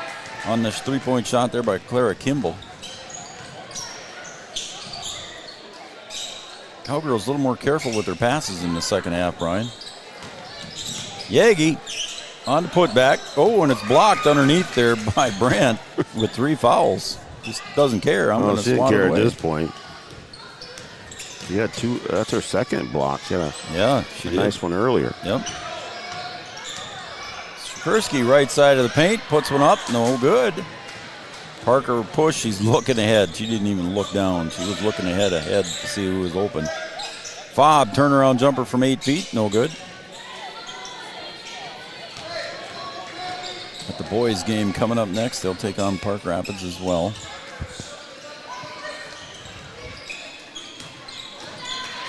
[SPEAKER 13] on this 3-point shot there by Clara Kimball. Cowgirls a little more careful with their passes in the second half, Brian. Yagi on the putback. Oh, and it's blocked underneath there by Brandt with 3 fouls. Just doesn't care. I'm going to swat it away.
[SPEAKER 10] She didn't care at this point. She had 2. That's her second block. She had
[SPEAKER 13] she
[SPEAKER 10] a
[SPEAKER 13] did.
[SPEAKER 10] Nice one earlier.
[SPEAKER 13] Yep. Shapersky right side of the paint. Puts one up. No good. Parker push. She's looking ahead. She didn't even look down. She was looking ahead to see who was open. Fob, turnaround jumper from 8 feet. No good. At the boys' game coming up next, they'll take on Park Rapids as well.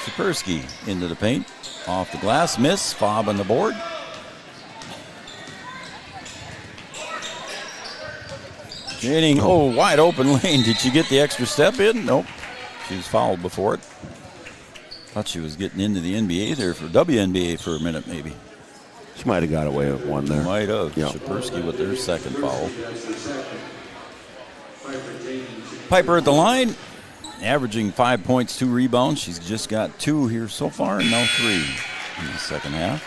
[SPEAKER 13] Shapersky into the paint. Off the glass. Miss. Fob on the board. Janing, wide open lane. Did she get the extra step in? Nope. She was fouled before it. Thought she was getting into the NBA there for WNBA for a minute, maybe.
[SPEAKER 10] She might have got away with one there.
[SPEAKER 13] Might have.
[SPEAKER 10] Yep.
[SPEAKER 13] Shapersky with their second foul. Piper at the line, averaging 5 points, 2 rebounds. She's just got 2 here so far, and now 3 in the second half.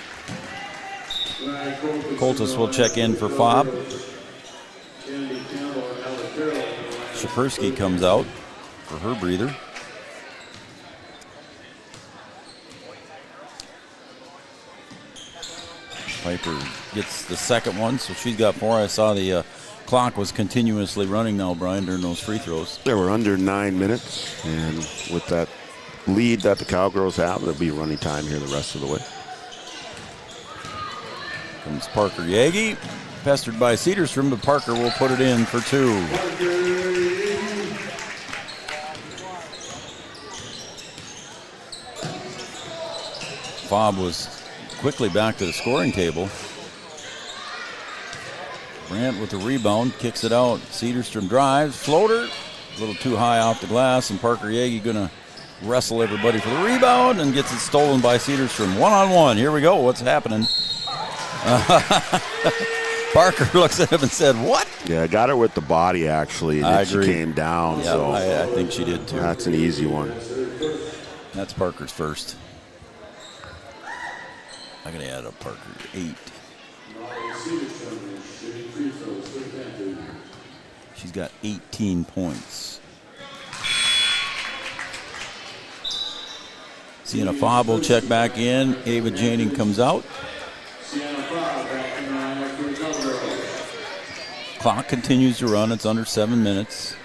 [SPEAKER 13] Coltis will check in for fob. Shapersky comes out for her breather. Piper gets the second one, so she's got 4. I saw the clock was continuously running now, Brian, during those free throws.
[SPEAKER 10] They were under 9 minutes, and with that lead that the Cowgirls have, there'll be running time here the rest of the way.
[SPEAKER 13] Comes Parker Yagi, pestered by Cedarstrom, but Parker will put it in for 2. Fob was quickly back to the scoring table. Brandt with the rebound, kicks it out. Cedarstrom drives, floater, a little too high off the glass, and Parker Yagi going to wrestle everybody for the rebound and gets it stolen by Cedarstrom. 1-on-1, here we go, what's happening? Parker looks at him and said, what?
[SPEAKER 10] Yeah, got her with the body, actually, and
[SPEAKER 13] I
[SPEAKER 10] she
[SPEAKER 13] agree.
[SPEAKER 10] came down.
[SPEAKER 13] Yeah,
[SPEAKER 10] so
[SPEAKER 13] I think she did too.
[SPEAKER 10] That's an easy one.
[SPEAKER 13] That's Parker's first. I gotta add up Parker 8. She's got 18 points. Sienna Fob will check back in. Ava Janing comes out. Clock continues to run. It's under 7 minutes.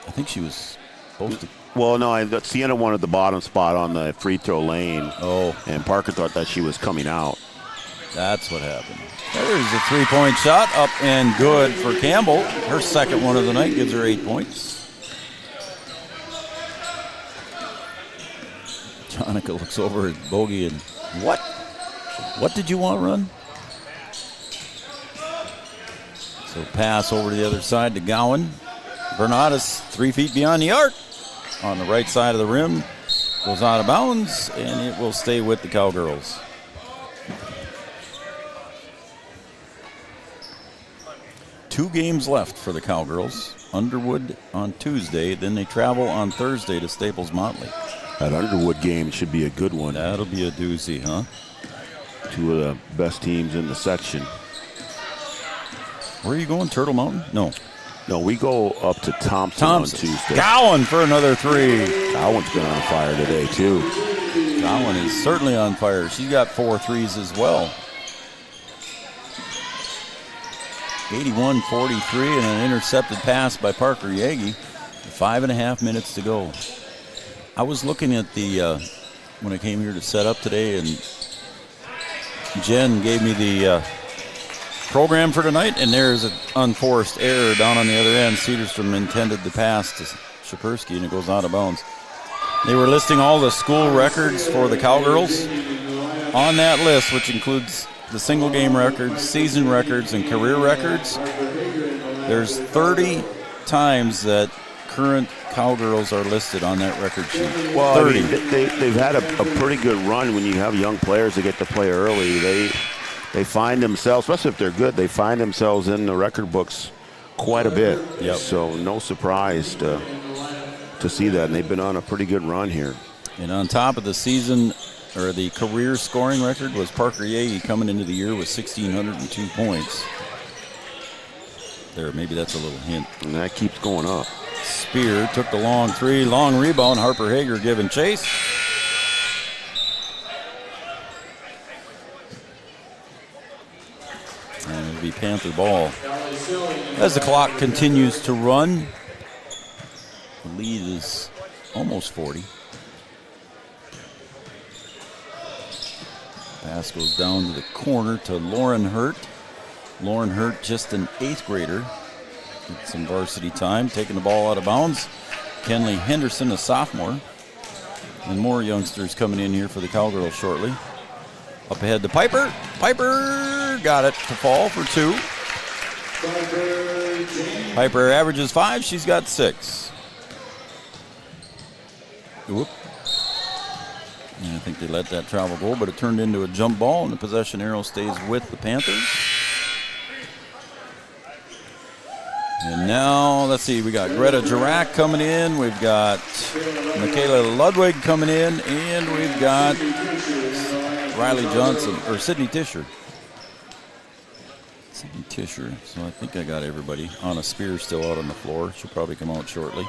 [SPEAKER 13] I think she was supposed to.
[SPEAKER 10] Well, no, Sienna wanted the bottom spot on the free throw lane.
[SPEAKER 13] Oh.
[SPEAKER 10] And Parker thought that she was coming out.
[SPEAKER 13] That's what happened. There's a three-point shot, up and good for Campbell. Her second one of the night gives her 8 points. Jonica looks over at Bogey and, what did you want to run? So pass over to the other side to Gowan. Bernadas 3 feet beyond the arc on the right side of the rim. Goes out of bounds, and it will stay with the Cowgirls. Two games left for the Cowgirls. Underwood on Tuesday, then they travel on Thursday to Staples Motley.
[SPEAKER 10] That Underwood game should be a good one.
[SPEAKER 13] That'll be a doozy, huh?
[SPEAKER 10] Two of the best teams in the section.
[SPEAKER 13] Where are you going, Turtle Mountain? No,
[SPEAKER 10] we go up to Thompson on Tuesday.
[SPEAKER 13] Gowan for another three.
[SPEAKER 10] Gowan's been on fire today, too.
[SPEAKER 13] Gowan is certainly on fire. She's got 4 threes as well. 81-43 and an intercepted pass by Parker Yagi. 5.5 minutes to go. I was looking at the when I came here to set up today, and Jen gave me the program for tonight, and there's an unforced error down on the other end. Cedarstrom intended the pass to Shapersky, and it goes out of bounds. They were listing all the school records for the Cowgirls. On that list, which includes the single game records, season records, and career records, there's 30 times that current Cowgirls are listed on that record sheet.
[SPEAKER 10] Well,
[SPEAKER 13] 30.
[SPEAKER 10] I mean, they've had a pretty good run when you have young players that get to play early. They find themselves, especially if they're good, they find themselves in the record books quite a bit.
[SPEAKER 13] Yep.
[SPEAKER 10] So no surprise to see that. And they've been on a pretty good run here.
[SPEAKER 13] And on top of the season, or the career scoring record, was Parker Yagi coming into the year with 1,602 points. There, maybe that's a little hint.
[SPEAKER 10] And that keeps going up.
[SPEAKER 13] Spear took the long three, long rebound. Harper Hager giving chase. And it'll be Panther ball. As the clock continues to run, the lead is almost 40. Pass goes down to the corner to Lauren Hurt. Lauren Hurt, just an 8th grader. Get some varsity time, taking the ball out of bounds. Kenley Henderson, a sophomore. And more youngsters coming in here for the Cowgirls shortly. Up ahead to Piper. Piper got it to fall for 2. Piper averages 5. She's got 6. Whoop. And I think they let that travel go, but it turned into a jump ball, and the possession arrow stays with the Panthers. And now, let's see, we got Greta Jirac coming in. We've got Michaela Ludwig coming in, and we've got Riley Johnson, or Sydney Tisher. Sydney Tisher. So I think I got everybody. Anna Spear still out on the floor. She'll probably come out shortly.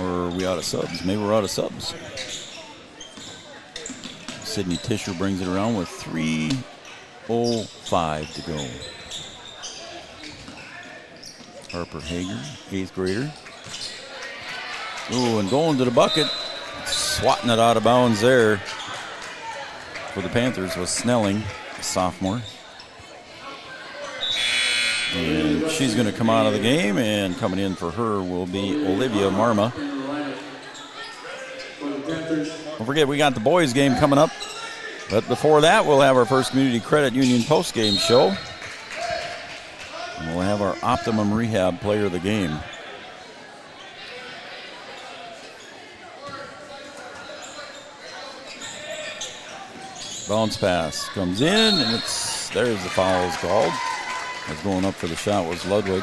[SPEAKER 13] Or are we out of subs? Maybe we're out of subs. Sydney Tisher brings it around with 3:05 to go. Harper Hager, 8th grader. Ooh, and going to the bucket. Swatting it out of bounds there for the Panthers was Snelling, a sophomore. And she's going to come out of the game, and coming in for her will be Olivia Marma. Don't forget, we got the boys game coming up. But before that, we'll have our First Community Credit Union post-game show. And we'll have our Optimum Rehab player of the game. Bounce pass comes in, and there's the foul is called. As going up for the shot was Ludwig.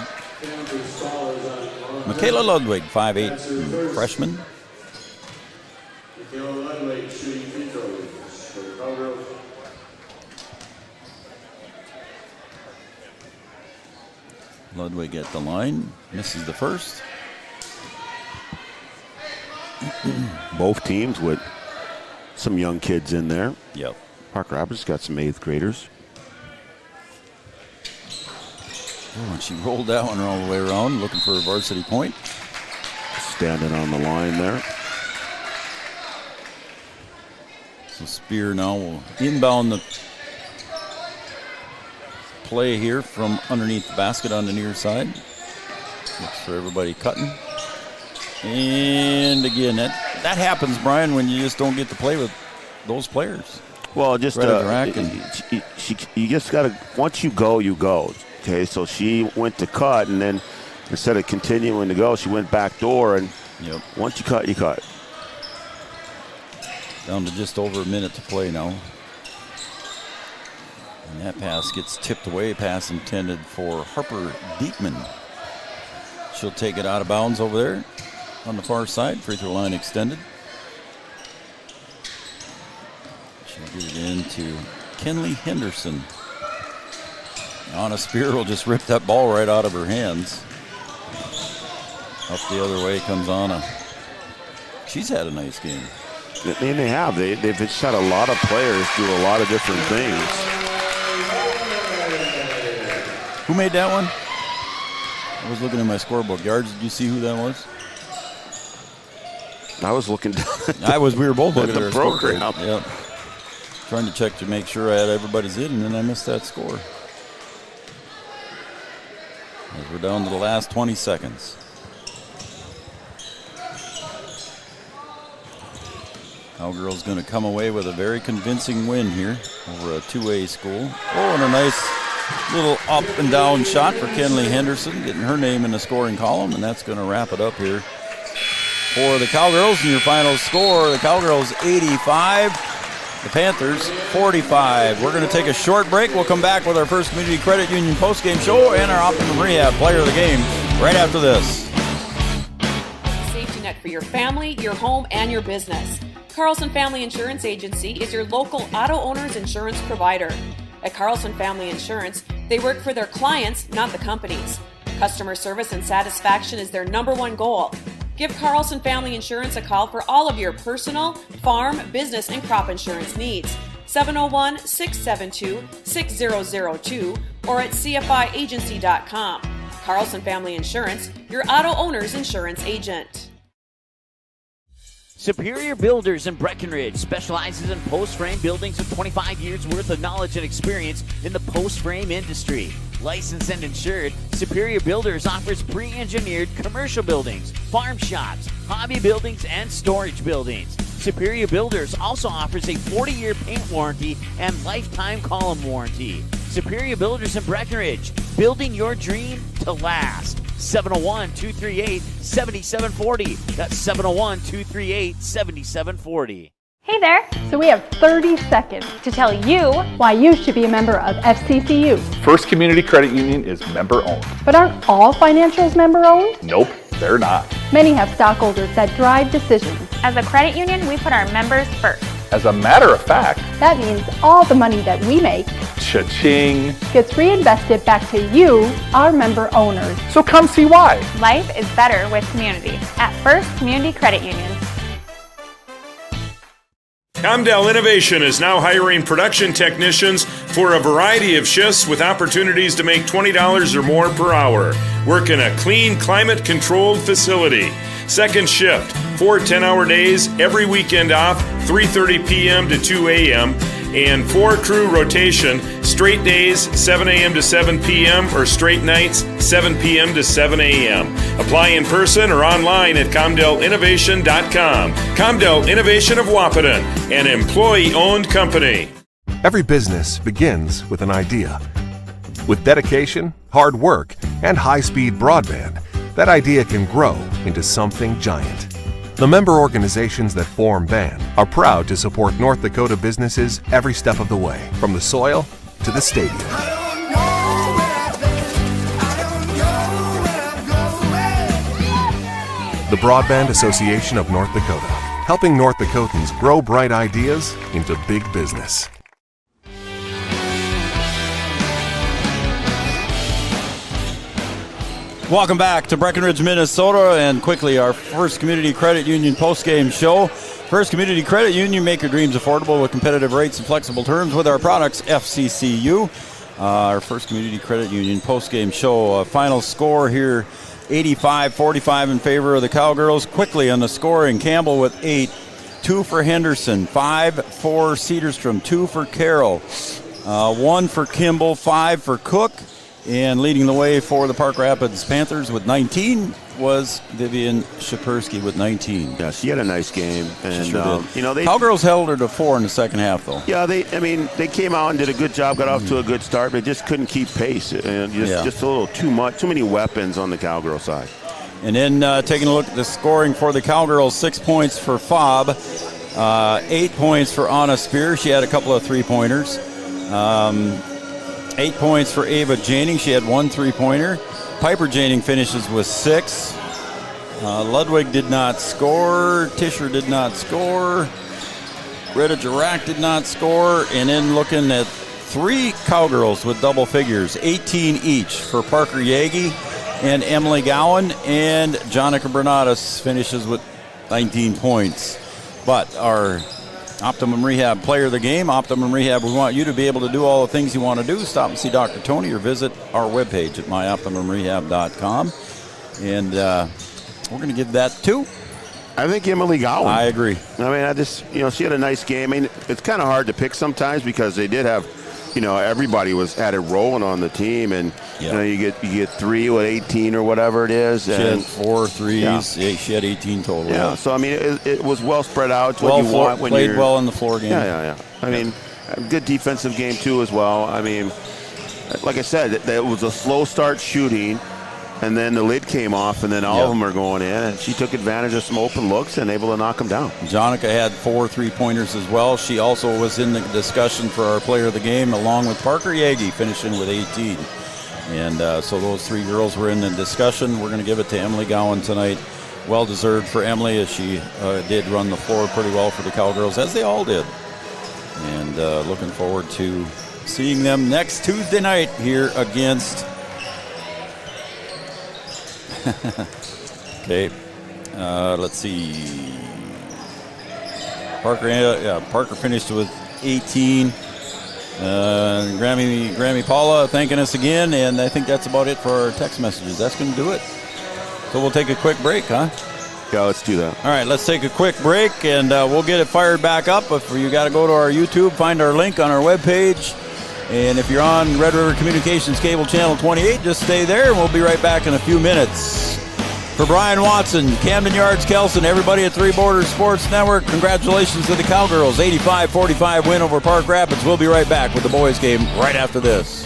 [SPEAKER 13] Michaela Ludwig, 5'8", freshman. Ludwig at the line, misses the first.
[SPEAKER 10] Both teams with some young kids in there.
[SPEAKER 13] Yep.
[SPEAKER 10] Park Rapids got some 8th graders.
[SPEAKER 13] Oh, and she rolled that one all the way around, looking for a varsity point.
[SPEAKER 8] standing on the line there.
[SPEAKER 13] So Spear now will inbound the play here from underneath the basket on the near side. Looks for everybody cutting. And again, that happens, Brian, when you just don't get to play with those players.
[SPEAKER 8] Well, just you just got to, once you go, you go. Okay, so she went to cut, and then instead of continuing to go, she went back door, and once you cut, you cut.
[SPEAKER 13] Down to just over a minute to play now. And that pass gets tipped away, pass intended for Harper Diekman. She'll take it out of bounds over there on the far side, free throw line extended. She'll get it into Kenley Henderson. Anna Spear will just rip that ball right out of her hands. Up the other way comes Anna. She's had a nice game.
[SPEAKER 8] And they have. They've just had a lot of players do a lot of different things.
[SPEAKER 13] Who made that one? I was looking at my scorebook. Yards, did you see who that was?
[SPEAKER 8] I was looking.
[SPEAKER 13] We were both looking at
[SPEAKER 8] the
[SPEAKER 13] our
[SPEAKER 8] program.
[SPEAKER 13] Yep. Trying to check to make sure I had everybody's in, and then I missed that score. As we're down to the last 20 seconds. Cowgirls going to come away with a very convincing win here over a 2A school. Oh, and a nice little up and down shot for Kenley Henderson, getting her name in the scoring column, and that's going to wrap it up here for the Cowgirls. And your final score, the Cowgirls 85, the Panthers 45. We're going to take a short break. We'll come back with our First Community Credit Union postgame show and our Optimum Rehab player of the game right after this.
[SPEAKER 4] Safety net for your family, your home, and your business. Carlson Family Insurance Agency is your local auto owner's insurance provider. At Carlson Family Insurance, they work for their clients, not the companies. Customer service and satisfaction is their #1 goal. Give Carlson Family Insurance a call for all of your personal, farm, business, and crop insurance needs. 701-672-6002 or at cfiagency.com. Carlson Family Insurance, your auto owner's insurance agent.
[SPEAKER 9] Superior Builders in Breckenridge specializes in post-frame buildings with 25 years worth of knowledge and experience in the post-frame industry. Licensed and insured, Superior Builders offers pre-engineered commercial buildings, farm shops, hobby buildings, and storage buildings. Superior Builders also offers a 40-year paint warranty and lifetime column warranty. Superior Builders in Breckenridge, building your dream to last. 701-238-7740. That's 701-238-7740.
[SPEAKER 23] Hey there! So we have 30 seconds to tell you why you should be a member of FCCU.
[SPEAKER 24] First Community Credit Union is member owned.
[SPEAKER 23] But aren't all financials member owned?
[SPEAKER 24] Nope, they're not.
[SPEAKER 23] Many have stockholders that drive decisions.
[SPEAKER 25] As a credit union, we put our members first.
[SPEAKER 24] As a matter of fact,
[SPEAKER 23] that means all the money that we make,
[SPEAKER 24] cha-ching,
[SPEAKER 23] gets reinvested back to you, our member owners.
[SPEAKER 24] So come see why.
[SPEAKER 25] Life is better with community at First Community Credit Union.
[SPEAKER 17] Comdell Innovation is now hiring production technicians for a variety of shifts with opportunities to make $20 or more per hour. Work in a clean, climate-controlled facility. Second shift, 4 10-hour days, every weekend off, 3:30 p.m. to 2 a.m., and 4-crew rotation, straight days, 7 a.m. to 7 p.m., or straight nights, 7 p.m. to 7 a.m. Apply in person or online at ComdellInnovation.com. Comdell Innovation of Wahpeton, an employee-owned company.
[SPEAKER 26] Every business begins with an idea. With dedication, hard work, and high-speed broadband, that idea can grow into something giant. The member organizations that form BAND are proud to support North Dakota businesses every step of the way, from the soil to the stadium. The Broadband Association of North Dakota, helping North Dakotans grow bright ideas into big business.
[SPEAKER 13] Welcome back to Breckenridge, Minnesota, and quickly our First Community Credit Union postgame show. First Community Credit Union, make your dreams affordable with competitive rates and flexible terms with our products, FCCU. Our First Community Credit Union postgame show. Final score here, 85-45 in favor of the Cowgirls. Quickly on the scoring, Campbell with 8, 2 for Henderson, 5 for Cedarstrom, 2 for Carroll, 1 for Kimball, 5 for Cook. And leading the way for the Park Rapids Panthers with 19 was Vivian Shapersky with 19.
[SPEAKER 8] Yeah, she had a nice game. And, they
[SPEAKER 13] Cowgirls held her to 4 in the second half, though.
[SPEAKER 8] Yeah, they came out and did a good job, got off to a good start, but just couldn't keep pace. And just a little too many weapons on the Cowgirl side.
[SPEAKER 13] And then taking a look at the scoring for the Cowgirls, 6 points for Fobb, 8 points for Anna Spear. She had a couple of three-pointers. 8 points for Ava Janing. She had 1 three-pointer. Piper Janing finishes with 6. Ludwig did not score. Tischer did not score. Rita Jirac did not score. And then looking at 3 Cowgirls with double figures, 18 each for Parker Yagi and Emily Gowan. And Jonica Bernatus finishes with 19 points. But our Optimum Rehab player of the game, Optimum Rehab, we want you to be able to do all the things you want to do. Stop and see Dr. Tony or visit our webpage at myoptimumrehab.com. And we're going to give that to?
[SPEAKER 8] I think Emily Gowan.
[SPEAKER 13] I agree.
[SPEAKER 8] I mean, she had a nice game. I mean, it's kind of hard to pick sometimes because they did have, everybody had it rolling on the team. And, you get 3 with 18 or whatever it is.
[SPEAKER 13] She had 4 threes. Yeah, she had 18 total.
[SPEAKER 8] Yeah, so, I mean, it was well spread out. It's
[SPEAKER 13] well,
[SPEAKER 8] what you want when
[SPEAKER 13] played well in the floor game.
[SPEAKER 8] Yeah. I mean, a good defensive game, too, as well. I mean, like I said, it was a slow start shooting, and then the lid came off, and then all of them are going in, and she took advantage of some open looks and able to knock them down.
[SPEAKER 13] Jonica had 4 three-pointers as well. She also was in the discussion for our player of the game, along with Parker Yagi, finishing with 18. And so those 3 girls were in the discussion. We're going to give it to Emily Gowan tonight. Well-deserved for Emily, as she did run the floor pretty well for the Cowgirls, as they all did. And looking forward to seeing them next Tuesday night here against... Okay, let's see. Parker finished with 18. Grammy Paula thanking us again, and I think that's about it for our text messages. That's going to do it. So we'll take a quick break, huh?
[SPEAKER 8] Yeah, let's do that.
[SPEAKER 13] All right, let's take a quick break, and we'll get it fired back up. If you got to go to our YouTube, find our link on our webpage. And if you're on Red River Communications Cable Channel 28, just stay there, and we'll be right back in a few minutes. For Brian Watson, Camden Yards, Kelson, everybody at Three Borders Sports Network, congratulations to the Cowgirls. 85-45 win over Park Rapids. We'll be right back with the boys game right after this.